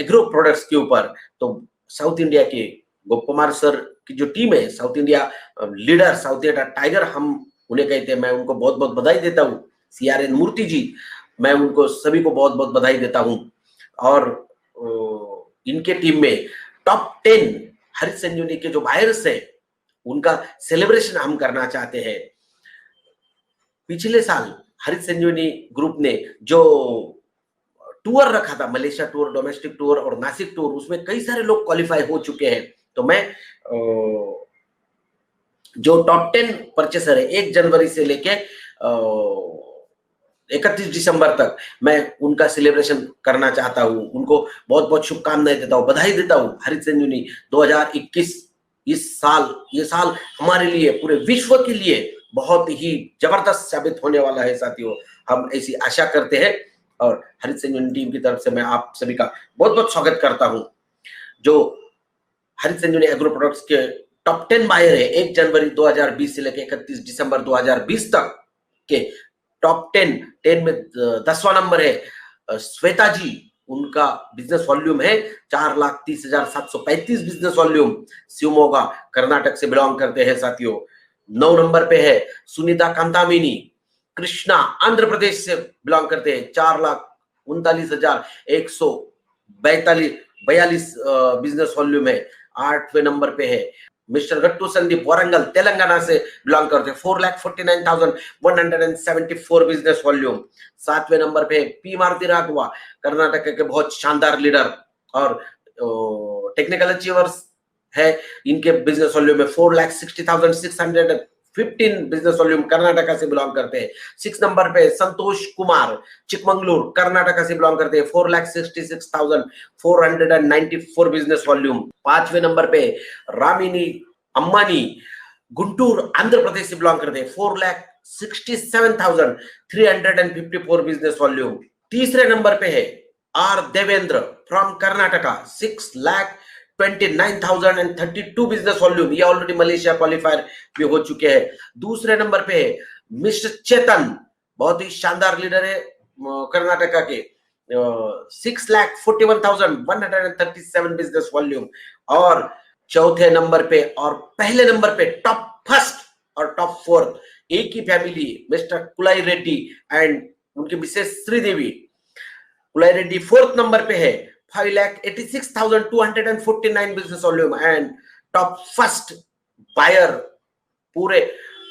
एग्रो प्रोडक्ट्स के ऊपर। तो साउथ इंडिया के गोप कुमार सर की जो टीम है, south India leader, south India tiger हम उन्हें कहते हैं, मैं उनको बहुत बहुत बधाई देता हूँ। CRN मूर्ति जी, मैं उनको सभी को बहुत बहुत बधाई देता हूँ। और इनके टीम में टॉप 10 हरि संजीवनी के जो बायर्स है उनका सेलिब्रेशन हम करना चाहते हैं। पिछले साल हरि संजीवनी ग्रुप ने जो टूर रखा था, मलेशिया टूर, डोमेस्टिक टूर और नासिक टूर, उसमें कई सारे लोग क्वालिफाई हो चुके हैं। तो मैं जो टॉप 10 परचेसर है 1 जनवरी से लेके 31 दिसंबर तक मैं उनका सेलिब्रेशन करना चाहता हूँ। उनको बहुत बहुत शुभकामनाएं देता हूँ, बधाई देता हूँ। हरि संजीवनी 2021 ये साल हमारे लिए, पूरे विश्व के लिए बहुत ही जबरदस्त साबित होने वाला है साथियों। हम ऐसी आशा करते हैं और हरित संजीवनी टीम की तरफ से मैं आप सभी का बहुत बहुत स्वागत करता हूं। जो हरित संजीवनी एग्रो प्रोडक्ट्स के टॉप 10 बायर है 1 जनवरी 2020 से लेकर 31 दिसंबर 2020 तक के टॉप 10 में 10वां नंबर है श्वेता जी। उनका बिजनेस वॉल्यूम है 4,30,735 बिजनेस वॉल्यूम। शिवमोगा कर्नाटक से बिलोंग करते हैं साथियों। 9 नंबर पे है सुनीता कांतामिनी, कृष्णा आंध्र प्रदेश से बिलोंग करते हैं। 4,39,142 बिजनेस वॉल्यूम है। 8वें नंबर पे है मिस्टर गट्टू संदीप, वारंगल तेलंगाना से बिलोंग करते हैं। 4,49,174 बिजनेस वॉल्यूम। 7वें नंबर पे पी मारुति राघवा, कर्नाटक के बहुत शानदार लीडर और टेक्निकल अचीवर्स है। इनके बिजनेस वॉल्यूम में 4,60,615 बिजनेस वॉल्यूम, कर्नाटक से बिलोंग करते हैं। 6 नंबर पे संतोष कुमार, चिकमंगलूर कर्नाटक से बिलोंग करते हैं। 4,66,494 बिजनेस वॉल्यूम। 5वें नंबर पे रामिनी अम्मानी, गुंटूर आंध्र प्रदेश से बिलोंग करते हैं। 4,67,354 बिजनेस वॉल्यूम। तीसरे नंबर पे है R Devendra from Karnataka, 6,29,032 business volume. ये ऑलरेडी मलेशिया क्वालिफायर भी हो चुके हैं। दूसरे नंबर पे है मिस्टर चेतन, बहुत ही शानदार लीडर है कर्नाटका के, 6,41,137 बिजनेस वॉल्यूम। और चौथे नंबर पे और पहले नंबर पे टॉप फर्स्ट और टॉप फोर्थ एक ही family, mister Kulai Reddy and उनकी Mrs Sridevi. Kulai Reddy 4th number पे है, 5,86,249 business volume and top first buyer पूरे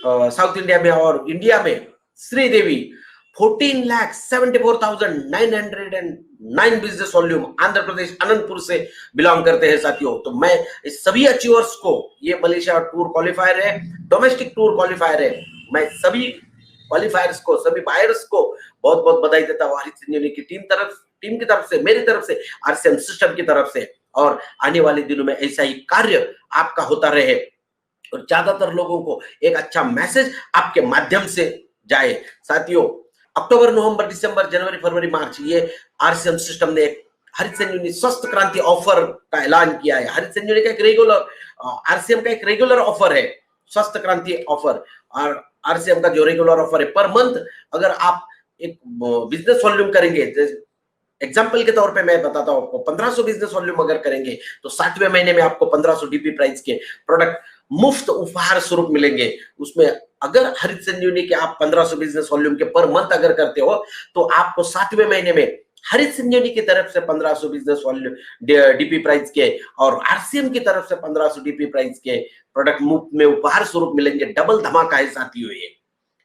साउथ इंडिया में और इंडिया में श्रीदेवी 14,74,909 बिजनेस वॉल्यूम, आंध्र प्रदेश अनंतपुर से बिलोंग करते हैं साथियों। तो मैं इस सभी अचीवर्स को, ये मलेशिया टूर क्वालिफायर है, डोमेस्टिक टूर क्वालिफायर है, मैं सभी क्वालिफायर्स को, सभी बायर्स को बहुत बहुत बधाई देता हूँ हरित संजीवनी की टीम की तरफ से, मेरी तरफ से, आरसीएम सिस्टम की तरफ से। और आने वाले दिनों में ऐसा ही कार्य आपका होता रहे और ज्यादातर लोगों को एक अच्छा मैसेज आपके माध्यम से जाए साथियों। अक्टूबर, नवंबर, दिसंबर, जनवरी, फरवरी, मार्च, ये आरसीएम सिस्टम ने हरित संजीवनी स्वस्थ क्रांति ऑफर का ऐलान किया है। हरित संजीवनी का एक रेगुलर, आरसीएम का एक रेगुलर ऑफर है स्वस्थ क्रांति ऑफर। और आरसीएम का जो रेगुलर ऑफर है पर मंथ, अगर आप एक बिजनेस वॉल्यूम करेंगे, एग्जाम्पल के तौर पे मैं बताता हूँ आपको, 1500 बिजनेस वॉल्यूम अगर करेंगे तो 7वें महीने में आपको 1500 डीपी प्राइस के प्रोडक्ट मुफ्त उपहार स्वरूप मिलेंगे। उसमें अगर हरित संजीवनी के आप 1500 बिजनेस वॉल्यूम के पर मंथ अगर करते हो तो आपको 7वें महीने में हरित संजीवनी की तरफ से 1500 बिजनेस वॉल्यूम डीपी प्राइस के और आरसीएम की तरफ से 1500 डीपी प्राइस के प्रोडक्ट मुफ्त में उपहार स्वरूप मिलेंगे। डबल धमाका है साथियों,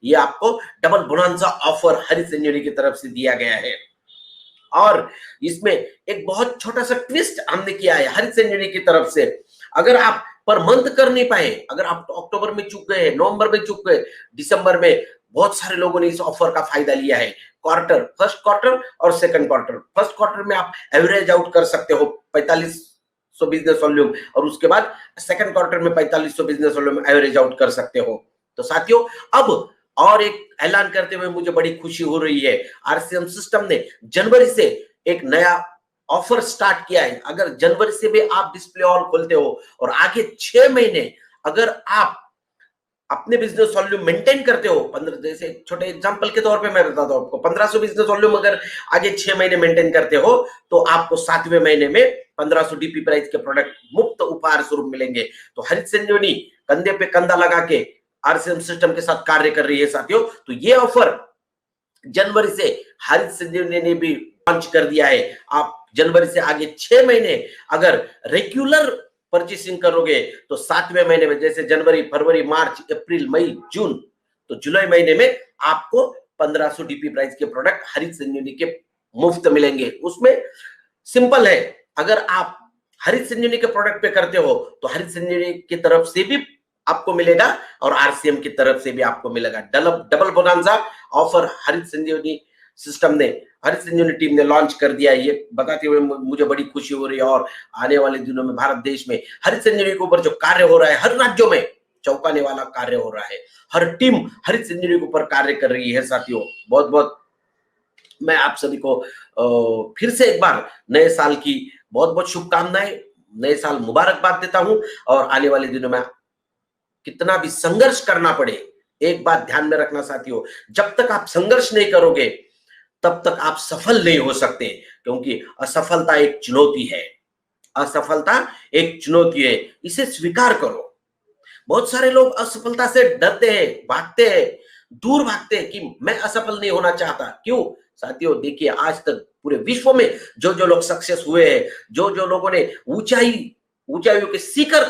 ये आपको डबल बोनांजा ऑफर हरित संजीवनी की तरफ से दिया गया है। और इसमें एक बहुत छोटा सा ट्विस्ट हमने किया है हरित संजीवनी की तरफ से। अगर आप पर मंथ कर नहीं पाए, अगर आप अक्टूबर में चूक गए, नवंबर में चूक गए, दिसंबर में, बहुत सारे लोगों ने इस ऑफर का फायदा लिया है। क्वार्टर, फर्स्ट क्वार्टर और सेकंड क्वार्टर। फर्स्ट क्वार्टर में आप एवरेज आउट कर सकते हो 4500 बिजनेस वॉल्यूम और उसके बाद सेकंड क्वार्टर में 4500 बिजनेस वॉल्यूम एवरेज आउट कर सकते हो। तो साथियों, अब और एक ऐलान करते हुए मुझे बड़ी खुशी हो रही है। आरसीएम सिस्टम ने जनवरी से एक नया ऑफर स्टार्ट किया है। अगर जनवरी से भी आप डिस्प्ले ऑल खोलते हो और आगे 6 महीने अगर आप अपने बिजनेस वॉल्यूम मेंटेन करते हो, 15, जैसे छोटे एग्जांपल के तौर पे मैं बताता हूं आपको, 1500 बिजनेस वॉल्यूम अगर आगे 6 महीने मेंटेन करते हो तो आपको 7वें महीने में 1500 डीपी प्राइस के प्रोडक्ट मुफ्त उपहार स्वरूप मिलेंगे। तो हरित संजीवनी कंधे पे कंधा लगा के आरसीएम सिस्टम के साथ कार्य कर रही है साथियों। तो ये ऑफर जनवरी से हरित संजीवनी ने भी लॉन्च कर दिया है। आप जनवरी से आगे 6 महीने अगर रेगुलर परचेसिंग करोगे तो 7वें महीने में, जैसे जनवरी, फरवरी, मार्च, अप्रैल, मई, जून, तो जुलाई महीने में आपको 1500 डीपी प्राइस के प्रोडक्ट हरित संजीवनी के मुफ्त मिलेंगे। उसमें सिंपल है, अगर आप हरित संजीवनी के प्रोडक्ट पे करते हो तो हरित संजीवनी की तरफ से भी आपको मिलेगा और आरसीएम की तरफ से भी आपको मिलेगा। डबल बोनांजा ऑफर हरित संजीवनी सिस्टम ने, हरित संजीवनी टीम ने लॉन्च कर दिया है। ये बताते हुए मुझे बड़ी खुशी हो रही है। और आने वाले दिनों में भारत देश में हरित संजीवनी के ऊपर जो कार्य हो रहा है, हर राज्यों में चौंकाने वाला कार्य हो रहा है। हर टीम हरित संजीवनी के ऊपर कार्य कर रही है साथियों। बहुत बहुत मैं आप सभी को फिर से एक बार नए साल की बहुत बहुत शुभकामनाएं, नए साल मुबारकबाद देता हूं। और आने वाले दिनों में कितना भी संघर्ष करना पड़े, एक बात ध्यान में रखना साथियों, जब तक आप संघर्ष नहीं करोगे तब तक आप सफल नहीं हो सकते, क्योंकि असफलता एक चुनौती है। असफलता एक चुनौती है, इसे स्वीकार करो। बहुत सारे लोग असफलता से डरते हैं, भागते हैं, दूर भागते हैं कि मैं असफल नहीं होना चाहता। क्यों साथियों, देखिए आज तक पूरे विश्व में जो जो लोग सक्सेस हुए हैं, जो जो लोगों ने ऊंचाइयों के शिखर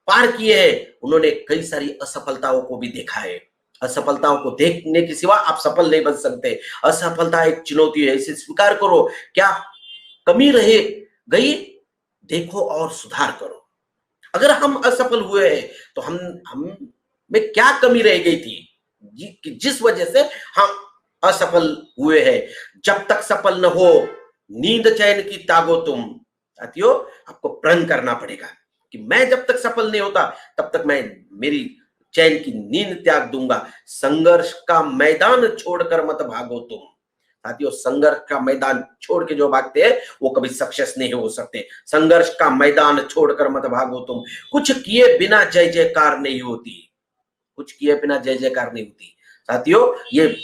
पार किए हैं, उन्होंने कई सारी असफलताओं को भी देखा है। असफलताओं को देखने के सिवा आप सफल नहीं बन सकते। असफलता एक चुनौती है, इसे स्वीकार करो। क्या कमी रह गई, देखो और सुधार करो। अगर हम असफल हुए हैं तो हम में क्या कमी रह गई थी जिस वजह से हम असफल हुए हैं। जब तक सफल न हो नींद चैन की तागो तुम। साथियों, आपको प्रण करना पड़ेगा कि मैं जब तक सफल नहीं होता तब तक मैं मेरी चैन की नींद त्याग दूंगा। संघर्ष का मैदान छोड़कर मत भागो तुम। साथियों, संघर्ष का मैदान छोड़ के जो भागते हैं वो कभी सक्सेस नहीं हो सकते। संघर्ष का मैदान छोड़कर मत भागो तुम। कुछ किए बिना जय जयकार नहीं होती। कुछ किए बिना जय जयकार नहीं होती। साथियों, ये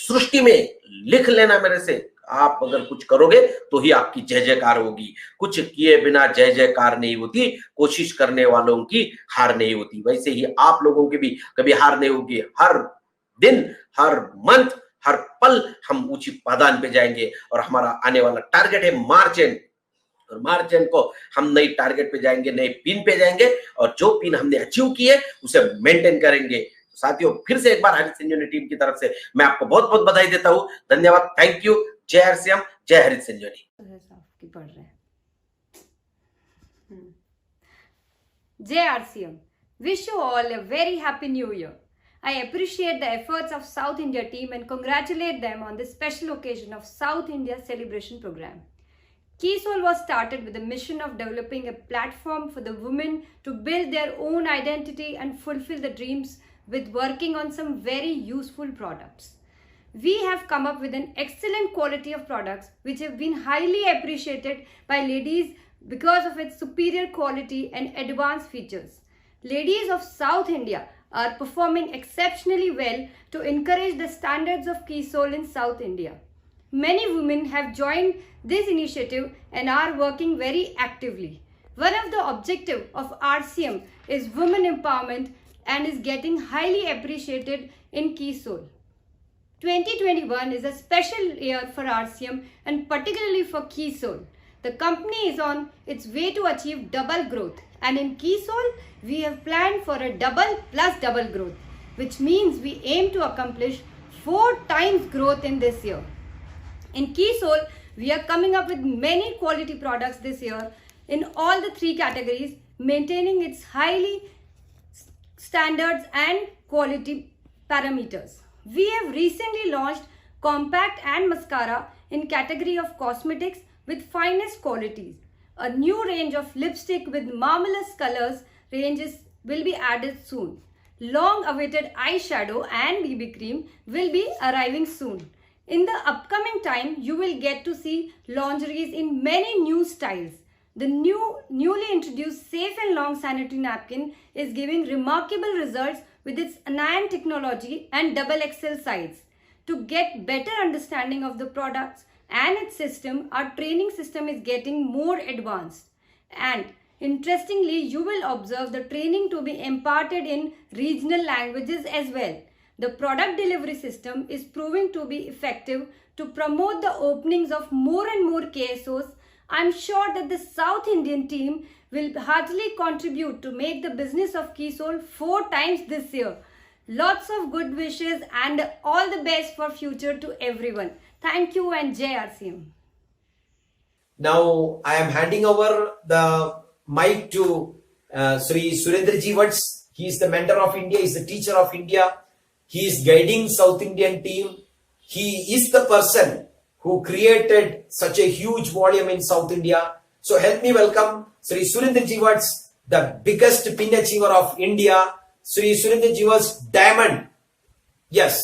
सृष्टि में लिख लेना मेरे से, आप अगर कुछ करोगे तो ही आपकी जय जयकार होगी। कुछ किए बिना जय जयकार नहीं होती, कोशिश करने वालों की हार नहीं होती। वैसे ही आप लोगों की भी कभी हार नहीं होगी। हर दिन, हर मंथ, हर पल हम ऊंची पादान पे जाएंगे। और हमारा आने वाला टारगेट है मार्च एंड, और मार्च एंड को हम नई टारगेट पे जाएंगे, नए पिन पे जाएंगे, और जो पिन हमने अचीव किए उसे मेंटेन करेंगे। साथियों, फिर से एक बार हरित संजीवनी टीम की तरफ से मैं आपको बहुत बहुत बधाई देता हूं। धन्यवाद, थैंक यू। जय आरसीएम, जय हरित संजीवनी।
पढ़ रहे जय RCM, wish you all a very happy new year. I appreciate the efforts of South India team and congratulate them on this special occasion of South India Celebration Program. KeySoul was started with the mission of developing a platform for the women to build their own identity and fulfill the dreams with working on some very useful products. We have come up with an excellent quality of products which have been highly appreciated by ladies because of its superior quality and advanced features. Ladies of South India are performing exceptionally well to encourage the standards of KeySoul in South India. Many women have joined this initiative and are working very actively. One of the objectives of RCM is women empowerment and is getting highly appreciated in KeySoul. 2021 is a special year for RCM and particularly for KeySoul. The company is on its way to achieve double growth, and in KeySoul we have planned for a double plus double growth, which means we aim to accomplish 4 times growth in this year. In KeySoul, we are coming up with many quality products this year in all the 3 categories, maintaining its highly standards and quality parameters. We have recently launched compact and mascara in category of cosmetics with finest qualities. A new range of lipstick with marvelous colors ranges will be added soon. Long awaited eyeshadow and BB cream will be arriving soon. In the upcoming time, you will get to see lingeries in many new styles. The newly introduced Safe and Long sanitary napkin is giving remarkable results with its anion technology and XXL size. To get better understanding of the products and its system, our training system is getting more advanced. And interestingly, you will observe the training to be imparted in regional languages as well. The product delivery system is proving to be effective to promote the openings of more and more KSOs. I'm sure that the South Indian team will heartily contribute to make the business of KeySoul 4 times this year. Lots of good wishes and all the best for future to everyone. Thank you and Jai RCM.
Now I am handing over the mic to Sri Surendra Jiwats. He is the mentor of India, he is the teacher of India. He is guiding South Indian team. He is the person who created such a huge volume in South India. So help me welcome Sri Surendra Jiwats, the biggest pin achiever of India. Sri Surendra Jiwats Diamond. Yes.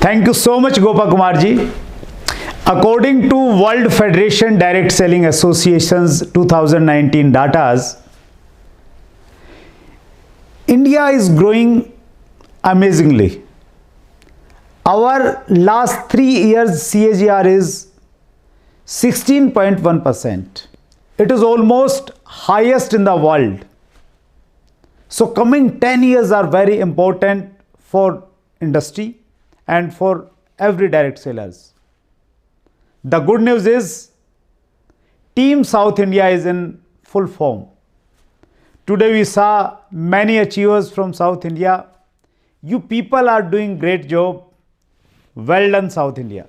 Thank you so much, Gopa Kumarji. According to World Federation Direct Selling Association's 2019 data, India is growing amazingly. Our last 3 years CAGR is 16.1%. It is almost highest in the world. So coming 10 years are very important for industry and for every direct sellers. The good news is Team South India is in full form. Today we saw many achievers from South India. You people are doing great job. Well done, South India.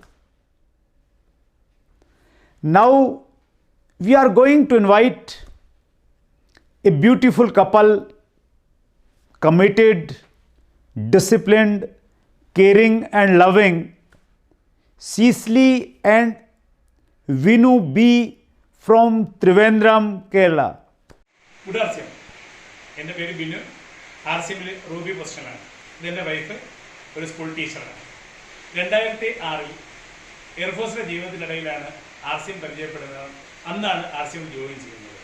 Now we are going to invite a beautiful couple, committed, disciplined, caring and loving, Cecily and Vinu B from Trivandrum, Kerala.
Good RCM. എൻ്റെ പേര് Binu. RCM Ruby പൊസിഷനാണ്. ഇതെൻ്റെ wife ഒരു school ടീച്ചറാണ്. 2006 എയർഫോഴ്സിൻ്റെ ജീവിതത്തിനിടയിലാണ് RCM പരിചയപ്പെടുന്നത്. അന്നാണ് RCM join ചെയ്യുന്നത്.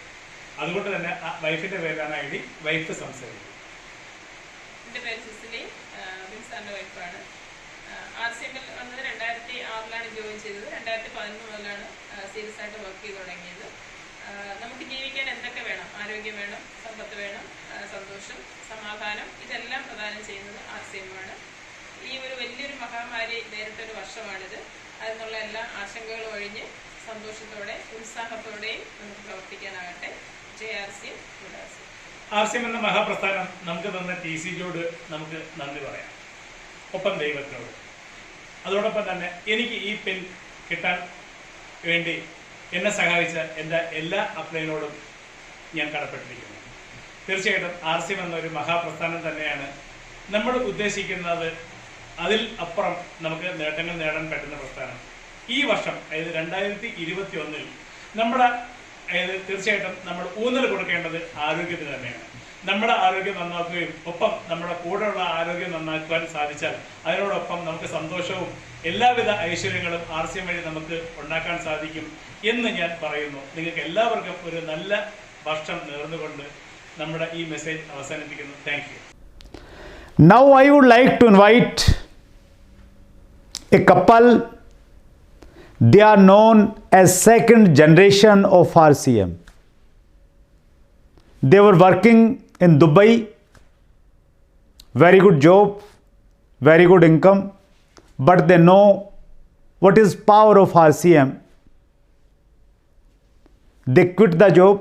അതുകൊണ്ട് തന്നെ വൈഫിൻ്റെ പേരാണ് ഐ ഡി. വൈഫ് സംസാരിക്കും.
എൻ്റെ പേര് സിസിലി, ബിൻസാറിൻ്റെ വൈഫാണ്. RCM വന്നത് 2006 ജോയിൻ ചെയ്തത്. 2011 മുതലാണ് സീരിയസ് ആയിട്ട് വർക്ക് ചെയ്ത് തുടങ്ങിയത്. നമുക്ക് ജീവിക്കാൻ എന്തൊക്കെ വേണം? ആരോഗ്യം വേണം, സമ്പത്ത് വേണം, സന്തോഷം, സമാധാനം, ഇതെല്ലാം പ്രദാനം ചെയ്യുന്നത് RCM ആണ്. ഈ ഒരു വലിയൊരു മഹാമാരി നേരിട്ടൊരു വർഷമാണിത്. അതിനുള്ള എല്ലാ ആശങ്കകളും ഒഴിഞ്ഞ് സന്തോഷത്തോടെ ഉത്സാഹത്തോടെയും നമുക്ക് പ്രവർത്തിക്കാനാകട്ടെ. JRCM.
RCM എന്ന മഹാപ്രസ്ഥാനം നമുക്ക് തന്ന TCGയോട് നമുക്ക് നന്ദി പറയാം, ഒപ്പം ദൈവത്തിനോട്. അതോടൊപ്പം തന്നെ എനിക്ക് ഈ പെൻ കിട്ടാൻ വേണ്ടി എന്നെ സഹായിച്ച എൻ്റെ എല്ലാ അപ്ലൈനോടും ഞാൻ കടപ്പെട്ടിരിക്കുന്നു. തീർച്ചയായിട്ടും RCM എന്നൊരു മഹാപ്രസ്ഥാനം തന്നെയാണ്. നമ്മൾ ഉദ്ദേശിക്കുന്നത് അതിൽ അപ്പുറം നമുക്ക് നേട്ടങ്ങൾ നേടാൻ പറ്റുന്ന പ്രസ്ഥാനം. ഈ വർഷം അതായത് 2021 നമ്മുടെ തീർച്ചയായിട്ടും നമ്മൾ ഊന്നൽ കൊടുക്കേണ്ടത് ആരോഗ്യത്തിന് തന്നെയാണ്. നമ്മുടെ ആരോഗ്യം നന്നാക്കുകയും ഒപ്പം നമ്മുടെ കൂടെയുള്ള ആരോഗ്യം നന്നാക്കുവാൻ സാധിച്ചാൽ അതിനോടൊപ്പം നമുക്ക് സന്തോഷവും എല്ലാവിധ ഐശ്വര്യങ്ങളും RCM വഴി നമുക്ക് ഉണ്ടാക്കാൻ സാധിക്കും എന്ന് ഞാൻ പറയുന്നു. നിങ്ങൾക്ക് എല്ലാവർക്കും ഒരു നല്ല വർഷം നേർന്നുകൊണ്ട് നമ്മുടെ ഈ മെസ്സേജ് അവസാനിപ്പിക്കുന്നു. Thank you.
Now I would like to invite a couple. They are known as second generation of RCM. They were working in Dubai. Very good job, very good income, but they know what is power of RCM. They quit the job,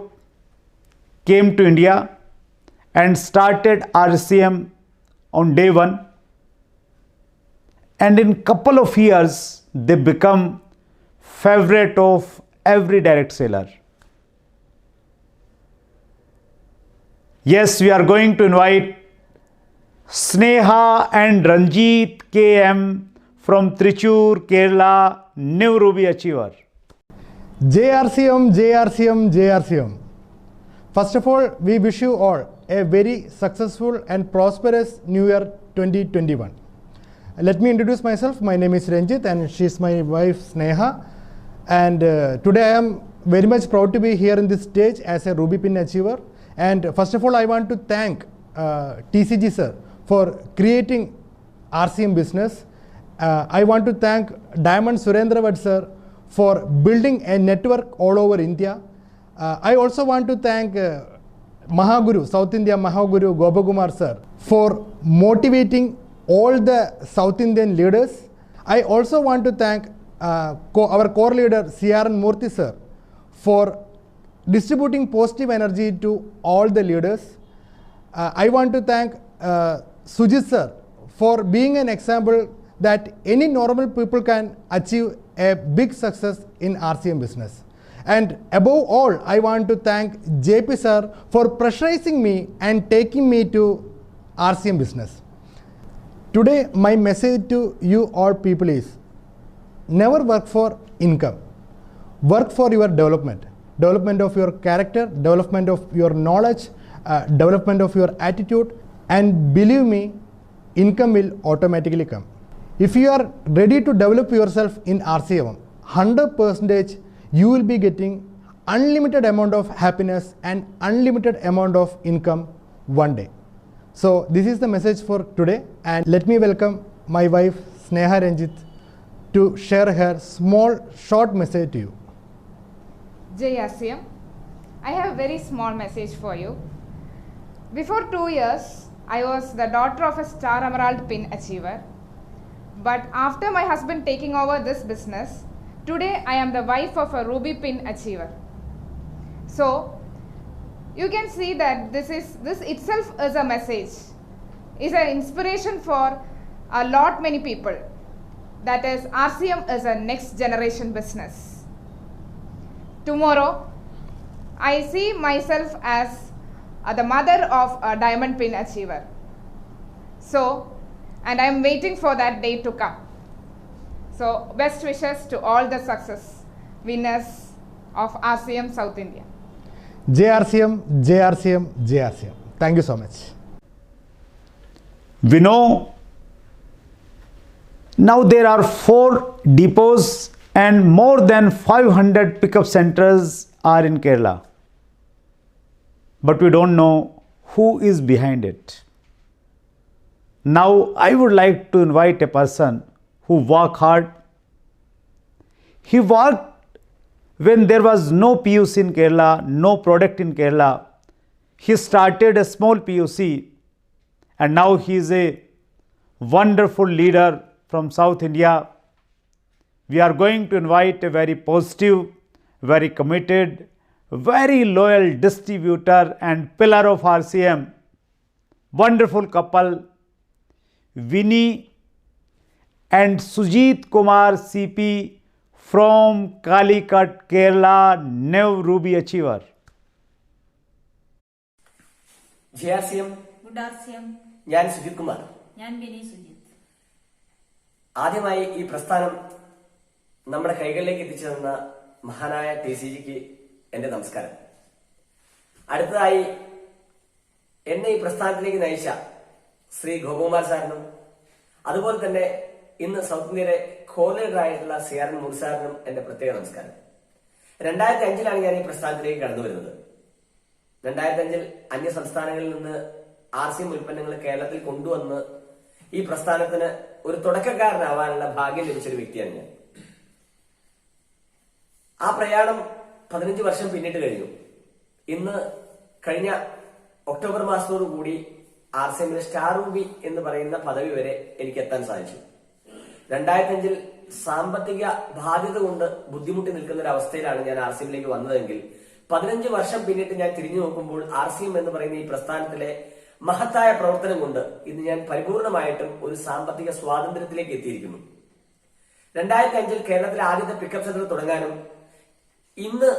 came to India and started RCM on day one, and in couple of years they become favorite of every direct seller. Yes, we are going to invite Sneha and Ranjit KM from Trichur, Kerala, new Ruby achiever.
JRCM, JRCM, JRCM. First of all, we wish you all a very successful and prosperous New Year 2021. Let me introduce myself. My name is Ranjit and she is my wife Sneha. And today I am very much proud to be here in this stage as a Ruby Pin achiever. And first of all, I want to thank TCG sir for creating RCM business. I want to thank Diamond Surendrawat sir for building a network all over India. I also want to thank Mahaguru, South India Mahaguru Gopakumar sir for motivating all the South Indian leaders. I also want to thank our core leader CRN Murthy sir for distributing positive energy to all the leaders. I want to thank Sujit sir for being an example that any normal people can achieve a big success in RCM business. And above all, I want to thank JP sir for pressurizing me and taking me to RCM business. Today, my message to you all people is, never work for income. Work for your development. Development of your character, development of your knowledge, development of your attitude, and believe me, income will automatically come. If you are ready to develop yourself in RCM, 100% you will be getting unlimited amount of happiness and unlimited amount of income one day. So this is the message for today, and let me welcome my wife Sneha Ranjit to share her small short message to you.
JRCM, I have a very small message for you. Before 2 years, I was the daughter of a Star Emerald Pin achiever. But after my husband taking over this business, today I am the wife of a Ruby Pin achiever. So you can see that this itself is a message, is an inspiration for a lot many people. That is, RCM is a next generation business. Tomorrow, I see myself as the mother of a diamond pin achiever. So, and I am waiting for that day to come. So, best wishes to all the success winners of RCM South India.
JRCM, JRCM, JRCM. Thank you so much.
We know now there are 4 depots and more than 500 pickup centers are in Kerala. But we don't know who is behind it. Now I would like to invite a person who worked hard. He worked when there was no PUC in Kerala, no product in Kerala. He started a small PUC and now he is a wonderful leader from South India. We are going to invite a very positive, very committed, very loyal distributor and pillar of RCM, wonderful couple, Vinny and Sujit Kumar CP from Calicut, Kerala, new Ruby achiever.
JRCM,
Good RCM.
ഞാൻ സുജിത് കുമാർ.
ഞാൻ ബിനി സുജിത്.
ആദ്യമായി ഈ പ്രസ്ഥാനം നമ്മുടെ കൈകളിലേക്ക് എത്തിച്ചു തന്ന മഹാനായ TCGക്ക് എന്റെ നമസ്കാരം. അടുത്തതായി എന്നെ ഈ പ്രസ്ഥാനത്തിലേക്ക് നയിച്ച ശ്രീ ഗോപകുമാർ സാറിനും അതുപോലെ തന്നെ ഇന്ന് സൗത്ത് ഇന്ത്യയിലെ കോർഡിനേറ്റർ ആയിട്ടുള്ള CR മൂർ സാറിനും എന്റെ പ്രത്യേക നമസ്കാരം. 2005 ഞാൻ ഈ പ്രസ്ഥാനത്തിലേക്ക് കടന്നു വരുന്നത്. 2005 അന്യ സംസ്ഥാനങ്ങളിൽ നിന്ന് RCM ഉൽപ്പന്നങ്ങൾ കേരളത്തിൽ കൊണ്ടുവന്ന് ഈ പ്രസ്ഥാനത്തിന് ഒരു തുടക്കക്കാരനാവാനുള്ള ഭാഗ്യം ലഭിച്ചൊരു വ്യക്തിയാണ് ഞാൻ. ആ പ്രയാണം 15 വർഷം പിന്നിട്ട് കഴിഞ്ഞു. ഇന്ന് കഴിഞ്ഞ ഒക്ടോബർ മാസത്തോടു കൂടി RCMലെ സ്റ്റാർ റൂബി എന്ന് പറയുന്ന പദവി വരെ എനിക്ക് എത്താൻ സാധിച്ചു. 2005 സാമ്പത്തിക ബാധ്യത കൊണ്ട് ബുദ്ധിമുട്ടി നിൽക്കുന്ന ഒരു അവസ്ഥയിലാണ് ഞാൻ RCMലേക്ക് വന്നതെങ്കിൽ 15 വർഷം പിന്നിട്ട് ഞാൻ തിരിഞ്ഞു നോക്കുമ്പോൾ RCM എന്ന് പറയുന്ന ഈ പ്രസ്ഥാനത്തിലെ മഹത്തായ പ്രവർത്തനം കൊണ്ട് ഇന്ന് ഞാൻ പരിപൂർണമായിട്ടും ഒരു സാമ്പത്തിക സ്വാതന്ത്ര്യത്തിലേക്ക് എത്തിയിരിക്കുന്നു. 2005 കേരളത്തിലെ ആദ്യത്തെ പിക്കപ്പ് സെന്റർ തുടങ്ങാനും ഇന്ന്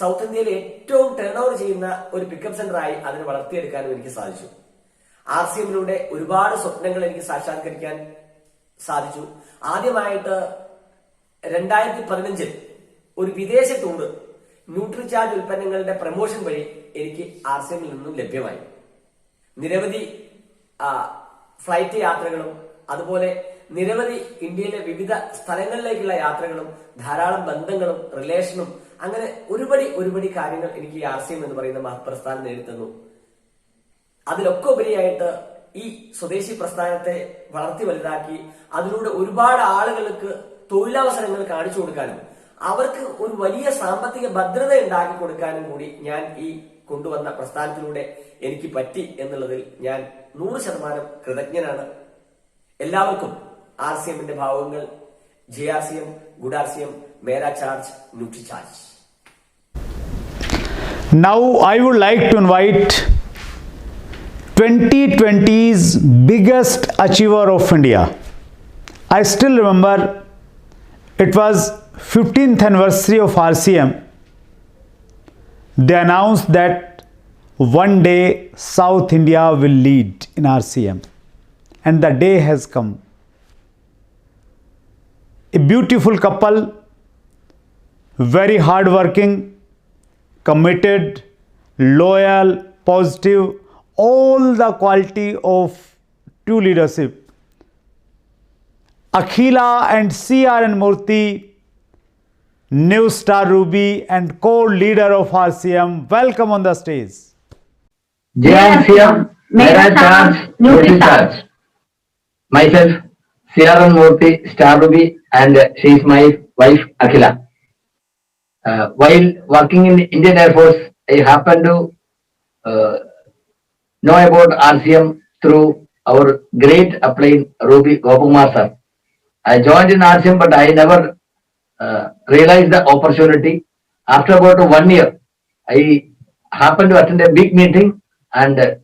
സൗത്ത് ഇന്ത്യയിൽ ഏറ്റവും ടേൺ ഓവർ ചെയ്യുന്ന ഒരു പിക്കപ്പ് സെന്ററായി അതിനെ വളർത്തിയെടുക്കാനും എനിക്ക് സാധിച്ചു. RCMലൂടെ ഒരുപാട് സ്വപ്നങ്ങൾ എനിക്ക് സാക്ഷാത്കരിക്കാൻ സാധിച്ചു. ആദ്യമായിട്ട് 2015 ഒരു വിദേശ ടൂറ് ന്യൂട്രിചാർജ് ഉൽപ്പന്നങ്ങളുടെ പ്രമോഷൻ വഴി എനിക്ക് RCMൽ നിന്നും ലഭ്യമായി. നിരവധി ഫ്ലൈറ്റ് യാത്രകളും അതുപോലെ നിരവധി ഇന്ത്യയിലെ വിവിധ സ്ഥലങ്ങളിലേക്കുള്ള യാത്രകളും ധാരാളം ബന്ധങ്ങളും റിലേഷനും അങ്ങനെ ഒരുപടി കാര്യങ്ങൾ എനിക്ക് ഈ RCM എന്ന് പറയുന്ന മഹത്പ്രസ്ഥാനം നേടിത്തന്നു. അതിലൊക്കെ ഉപരിയായിട്ട് ഈ സ്വദേശി പ്രസ്ഥാനത്തെ വളർത്തി വലുതാക്കി അതിലൂടെ ഒരുപാട് ആളുകൾക്ക് തൊഴിലവസരങ്ങൾ കാണിച്ചു കൊടുക്കാനും അവർക്ക് ഒരു വലിയ സാമ്പത്തിക ഭദ്രത ഉണ്ടാക്കി കൊടുക്കാനും കൂടി ഞാൻ ഈ കൊണ്ടുവന്ന പ്രസ്ഥാനത്തിലൂടെ എനിക്ക് പറ്റി എന്നുള്ളതിൽ ഞാൻ 100% കൃതജ്ഞനാണ്. എല്ലാവർക്കും RCMന്റെ ഭാവങ്ങൾ. JRCM, Good RCM, Mera Charge, Nutri Charge.
Now I would like to invite 2020's biggest achiever of India. I still remember it was 15th anniversary of RCM. They announced that one day South India will lead in RCM, and the day has come. A beautiful couple, very hardworking, committed, loyal, positive, all the quality of true leadership. Akhila and CRN Murthy, New Star Ruby and co-leader of RCM. Welcome on the stage.
JRCM, Mera Charge, Nutri Charge. Myself, CRN Murthy, Star Ruby, and she is my wife, Akhila. While working in Indian Air Force, I happened to know about RCM through our great upline, Ruby Gopakumar sir. I joined in RCM, but I never realized the opportunity. After about 1 year, I happened to attend a big meeting, and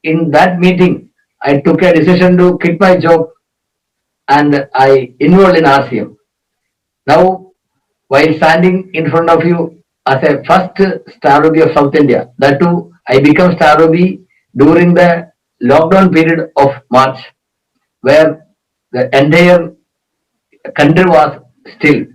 in that meeting, I took a decision to quit my job and I enrolled in RCM. Now, while standing in front of you as a first Star Ruby of South India, that too, I became Star Ruby during the lockdown period of March, where the entire country was still.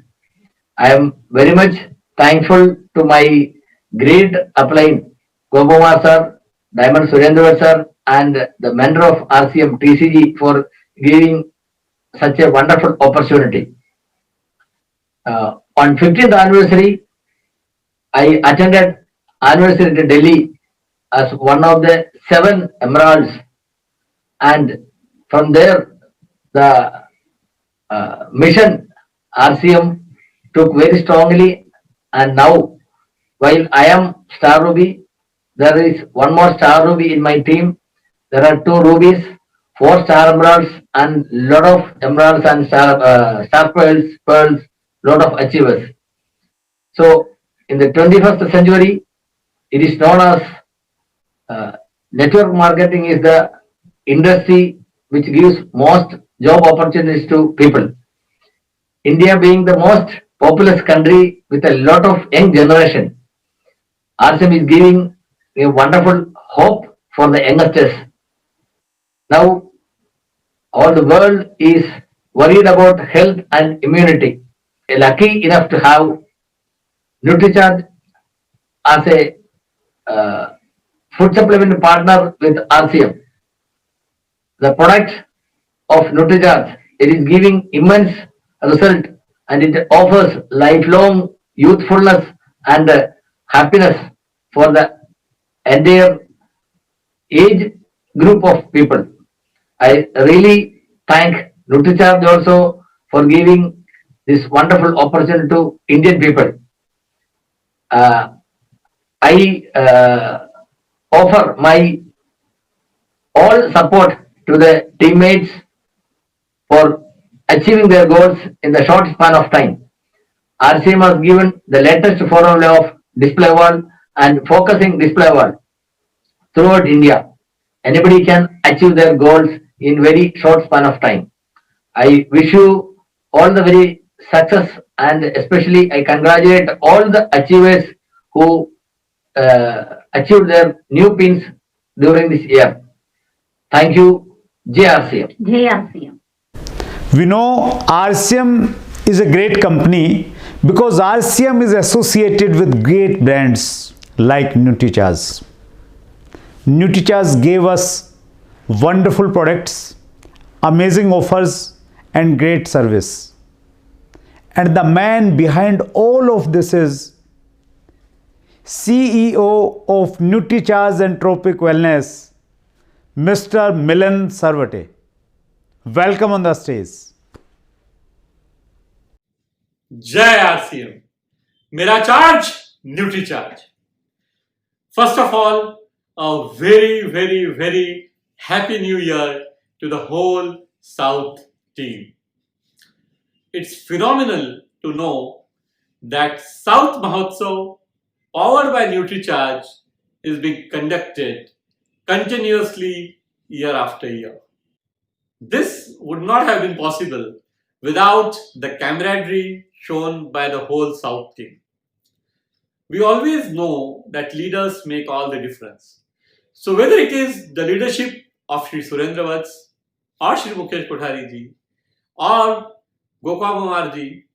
I am very much thankful to my great upline, Gopakumar sir, Diamond Surendra sir, and the mentor of RCM TCG for giving such a wonderful opportunity. On 50th anniversary, I attended anniversary to Delhi as one of the 7 emeralds, and from there the mission RCM took very strongly, and now while I am Star Ruby, there is one more Star Ruby in my team. There are 2 rubies, 4 star emeralds, and lot of emeralds and star pearls, lot of achievers. So in the 21st century, it is known as network marketing is the industry which gives most job opportunities to people. India being the most populous country with a lot of young generation, RCM is giving a wonderful hope for the youngsters. Now, all the world is worried about health and immunity. Lucky enough to have NutriCharge as a food supplement partner with RCM. The product of NutriCharge, it is giving immense result, and it offers lifelong youthfulness and happiness for the entire age group of people. I really thank NutriCharge also for giving this wonderful opportunity to Indian people. I offer my all support to the teammates for achieving their goals in the short span of time. RCM has given the latest formula of display wall and focusing display wall throughout India. Anybody can achieve their goals in very short span of time. I wish you all the very success, and especially I congratulate all the achievers who achieved their new pins during this year. Thank you, JRCM.
JRCM.
We know RCM is a great company because RCM is associated with great brands like NutriCharge. NutriCharge gave us wonderful products, amazing offers and great service. And the man behind all of this is CEO of NutriCharge and Tropic Wellness, Mr. Milan Sarvate. Welcome on the stage.
Jai RCM. Mera Charge, Nutri Charge. First of all, a very, very, very happy new year to the whole South team. It's phenomenal to know that South Mahotsav, powered by NutriCharge, is being conducted continuously year after year. This would not have been possible without the camaraderie shown by the whole South team. We always know that leaders make all the difference. So whether it is the leadership of Shri Surendra Vats or Shri Mukesh Kothari ji or Gopakumar ji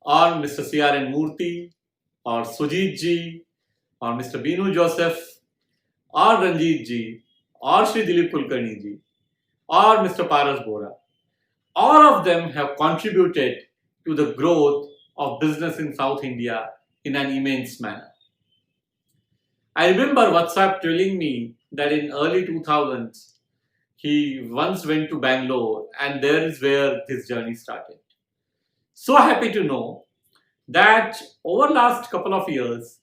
or Mr. CRN Murthy or Sujit ji or Mr. Binu Joseph or Ranjit ji or Shri Dilip Kulkarni ji or Mr. Paras Bora, all of them have contributed to the growth of business in South India in an immense manner. I remember WhatsApp telling me that in early 2000s, he once went to Bangalore, and there is where this journey started. So happy to know that over last couple of years,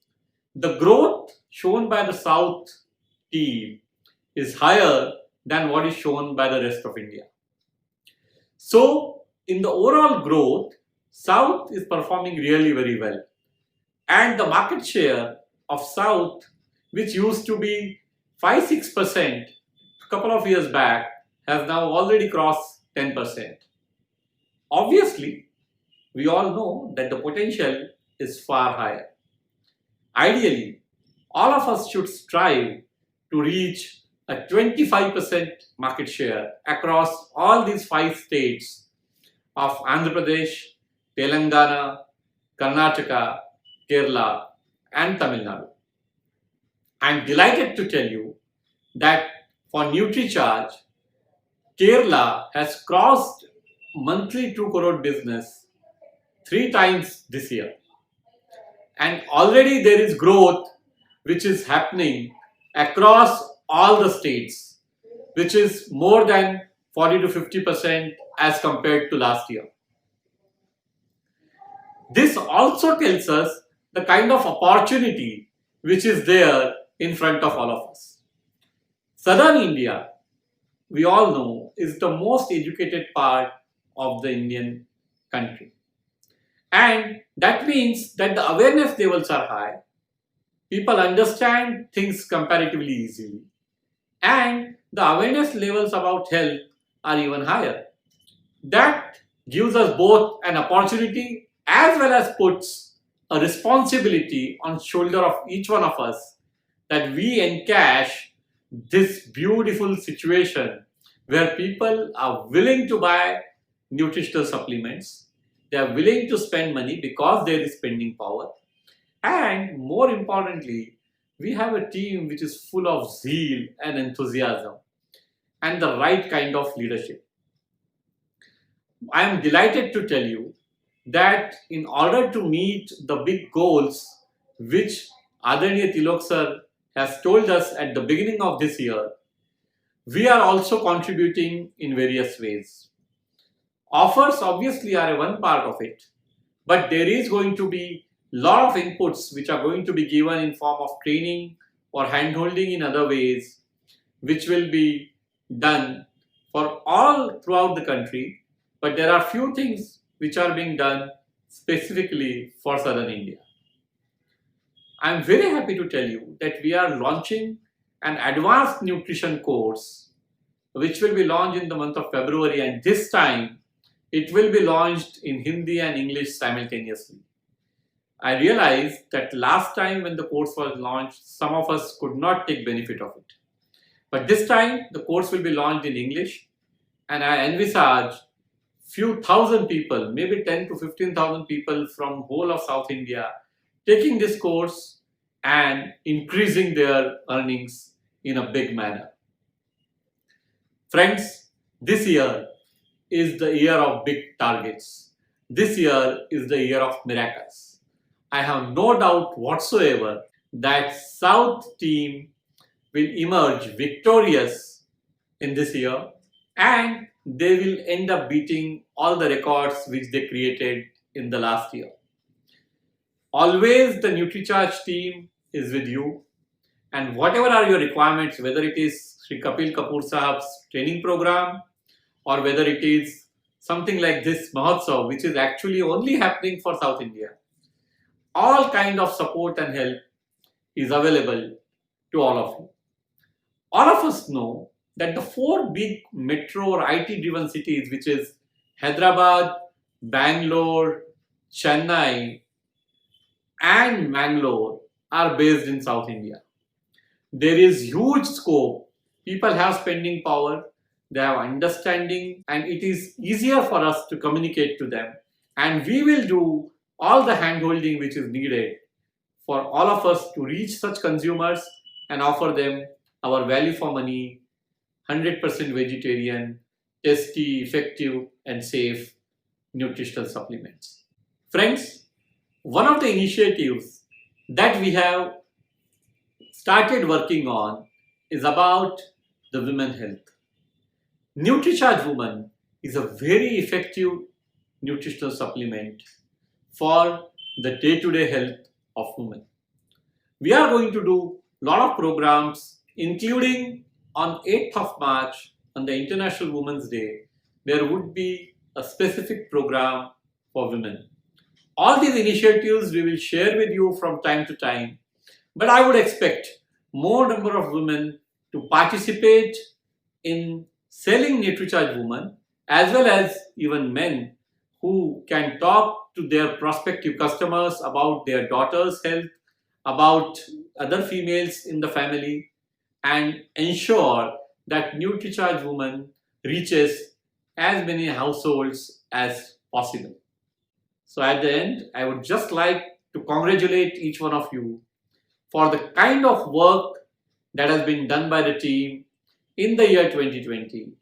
the growth shown by the South team is higher than what is shown by the rest of India. So in the overall growth, South is performing really very well. And the market share of South, which used to be 5-6% a couple of years back, has now already crossed 10%. Obviously, we all know that the potential is far higher. Ideally, all of us should strive to reach a 25% market share across all these 5 states of Andhra Pradesh, Telangana, Karnataka, Kerala, and Tamil Nadu. I'm delighted to tell you that for NutriCharge, Kerala has crossed monthly 2 crore business 3 times this year. And already there is growth which is happening across all the states, which is more than 40 to 50% as compared to last year. This also tells us the kind of opportunity which is there in front of all of us. Southern India, we all know, is the most educated part of the Indian country. And that means that the awareness levels are high, people understand things comparatively easily, and the awareness levels about health are even higher. That gives us both an opportunity as well as puts a responsibility on the shoulder of each one of us that we encash this beautiful situation where people are willing to buy nutritional supplements, they are willing to spend money because there is spending power, and more importantly, we have a team which is full of zeal and enthusiasm and the right kind of leadership. I am delighted to tell you that in order to meet the big goals which Adharaniya Tilok sir has told us at the beginning of this year, we are also contributing in various ways. Offers obviously are one part of it, but there is going to be a lot of inputs which are going to be given in form of training or hand-holding in other ways, which will be done for all throughout the country, but there are few things which are being done specifically for Southern India. I am very happy to tell you that we are launching an advanced nutrition course which will be launched in the month of February, and this time it will be launched in Hindi and English simultaneously. I realized that last time when the course was launched, some of us could not take benefit of it. But this time the course will be launched in English, and I envisage few thousand people, maybe 10 to 15,000 people from whole of South India taking this course and increasing their earnings in a big manner. Friends, this year is the year of big targets. This year is the year of miracles. I have no doubt whatsoever that South team will emerge victorious in this year, and they will end up beating all the records which they created in the last year. Always the NutriCharge team is with you, and whatever are your requirements, whether it is Sri Kapil Kapoor Sahab's training program or whether it is something like this Mahotsav, which is actually only happening for South India, all kind of support and help is available to all of you. All of us know that the 4 big metro or IT driven cities, which is Hyderabad, Bangalore, Chennai and Mangalore, are based in South India. There is huge scope. People have spending power, they have understanding, and it is easier for us to communicate to them. And we will do all the hand-holding which is needed for all of us to reach such consumers and offer them our value for money, 100% vegetarian, tasty, effective, and safe nutritional supplements. Friends, one of the initiatives that we have started working on is about the women health. NutriCharge Woman is a very effective nutritional supplement for the day-to-day health of women. We are going to do a lot of programs, including on 8th of March on the International Women's Day, there would be a specific program for women. All these initiatives we will share with you from time to time, but I would expect more number of women to participate in selling NutriCharge Woman, as well as even men who can talk to their prospective customers about their daughter's health, about other females in the family, and ensure that NutriCharge Woman reaches as many households as possible. So at the end, I would just like to congratulate each one of you for the kind of work that has been done by the team in the year 2020,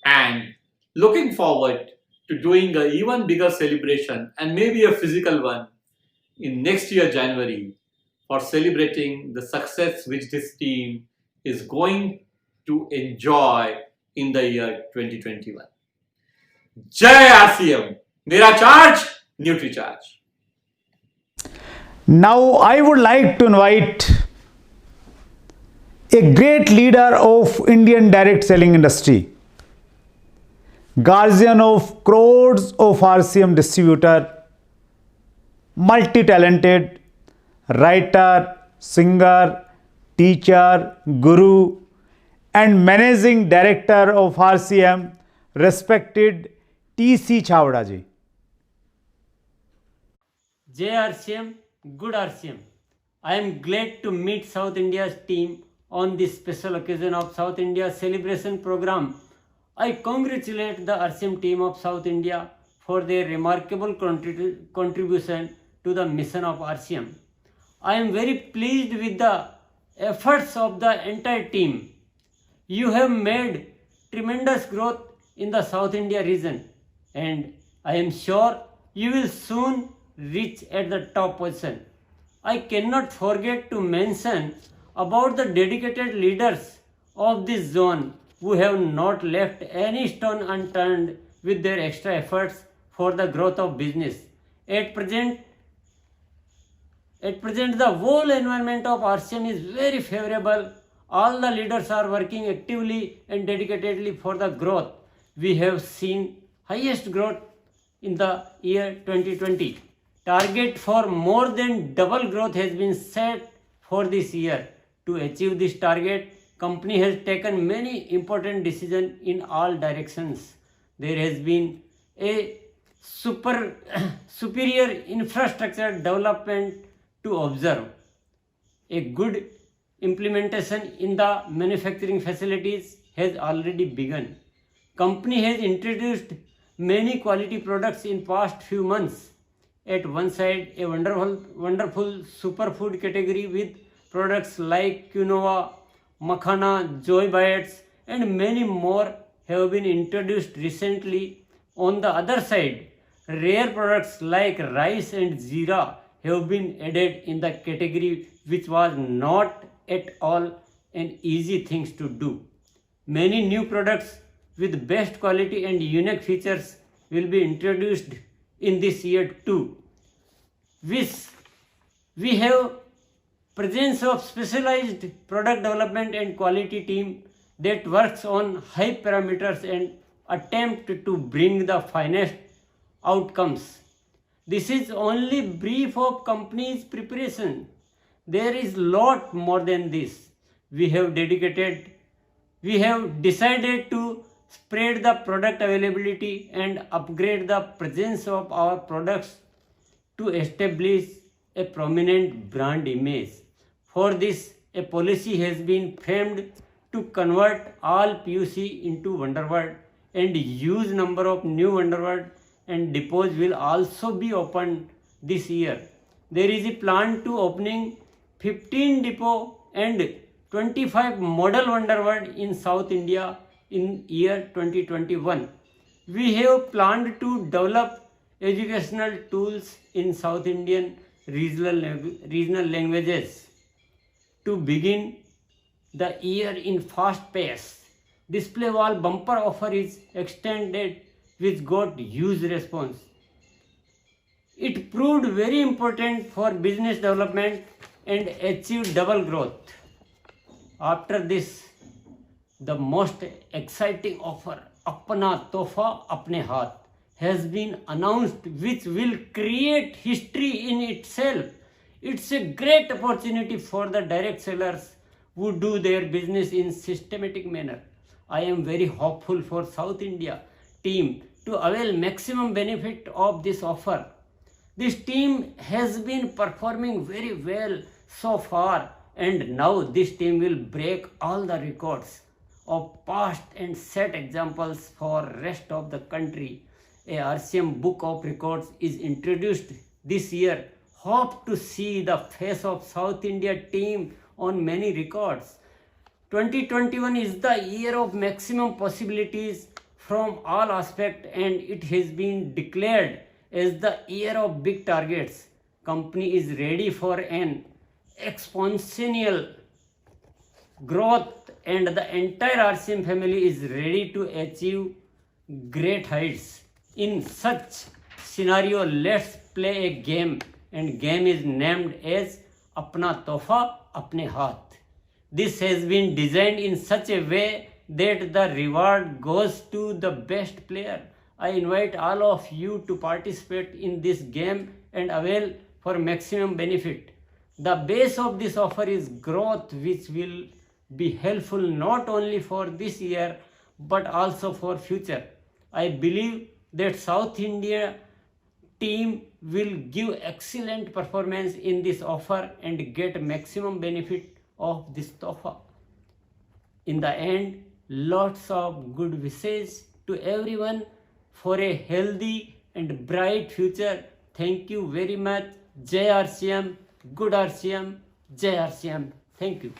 and looking forward to doing an even bigger celebration and maybe a physical one in next year January for celebrating the success which this team is going to enjoy in the year 2021. Jai RCM! Mera charge, NutriCharge.
Now I would like to invite a great leader of Indian direct selling industry, guardian of crores of RCM distributor, multi-talented writer, singer, teacher, guru, and managing director of RCM, respected T.C. Chawda ji.
Jai RCM, good RCM. I am glad to meet South India's team on this special occasion of South India celebration program. I congratulate the RCM team of South India for their remarkable contribution to the mission of RCM. I am very pleased with the efforts of the entire team. You have made tremendous growth in the South India region, and I am sure you will soon reach at the top position. I cannot forget to mention about the dedicated leaders of this zone who have not left any stone unturned with their extra efforts for the growth of business. At present, the whole environment of RCM is very favorable. All the leaders are working actively and dedicatedly for the growth. We have seen highest growth in the year 2020. Target for more than double growth has been set for this year. To achieve this target, company has taken many important decisions in all directions. There has been a superior infrastructure development to observe. A good implementation in the manufacturing facilities has already begun. Company has introduced many quality products in past few months. At one side, a wonderful superfood category with products like quinoa, makhana, joy bites, and many more have been introduced recently. On the other side, rare products like rice and jeera have been added in the category, which was not at all an easy thing to do. Many new products with best quality and unique features will be introduced in this year too. We have presence of specialized product development and quality team that works on high parameters and attempt to bring the finest outcomes. This is only brief of company's preparation. There is lot more than this. We have decided to spread the product availability and upgrade the presence of our products to establish a prominent brand image. For this, a policy has been framed to convert all PUC into Wonderword, and huge number of new Wonderword and depots will also be opened this year. There is a plan to opening 15 depot and 25 model Wonderword in South India in year 2021. We have planned to develop educational tools in South Indian regional languages to begin the year in fast pace. Display wall bumper offer is extended, which got huge response. It proved very important for business development and achieved double growth. After this, the most exciting offer, Apna Tohfa Apne Haath, has been announced, which will create history in itself. It's a great opportunity for the direct sellers who do their business in systematic manner. I am very hopeful for South India team to avail maximum benefit of this offer. This team has been performing very well so far, and now this team will break all the records of past and set examples for rest of the country. A RCM book of records is introduced this year. Hope to see the face of South India team on many records. 2021 is the year of maximum possibilities from all aspects, and it has been declared as the year of big targets. Company is ready for an exponential growth, and the entire RCM family is ready to achieve great heights. In such scenario, let's play a game, and game is named as Apna Tohfa Apne Haath. This has been designed in such a way that the reward goes to the best player. I invite all of you to participate in this game and avail for maximum benefit. The base of this offer is growth, which will be helpful not only for this year but also for future. I believe that South India team will give excellent performance in this offer and get maximum benefit of this offer. In the end, lots of good wishes to everyone for a healthy and bright future. Thank you very much. Jai RCM, good RCM, Jai RCM. Thank you.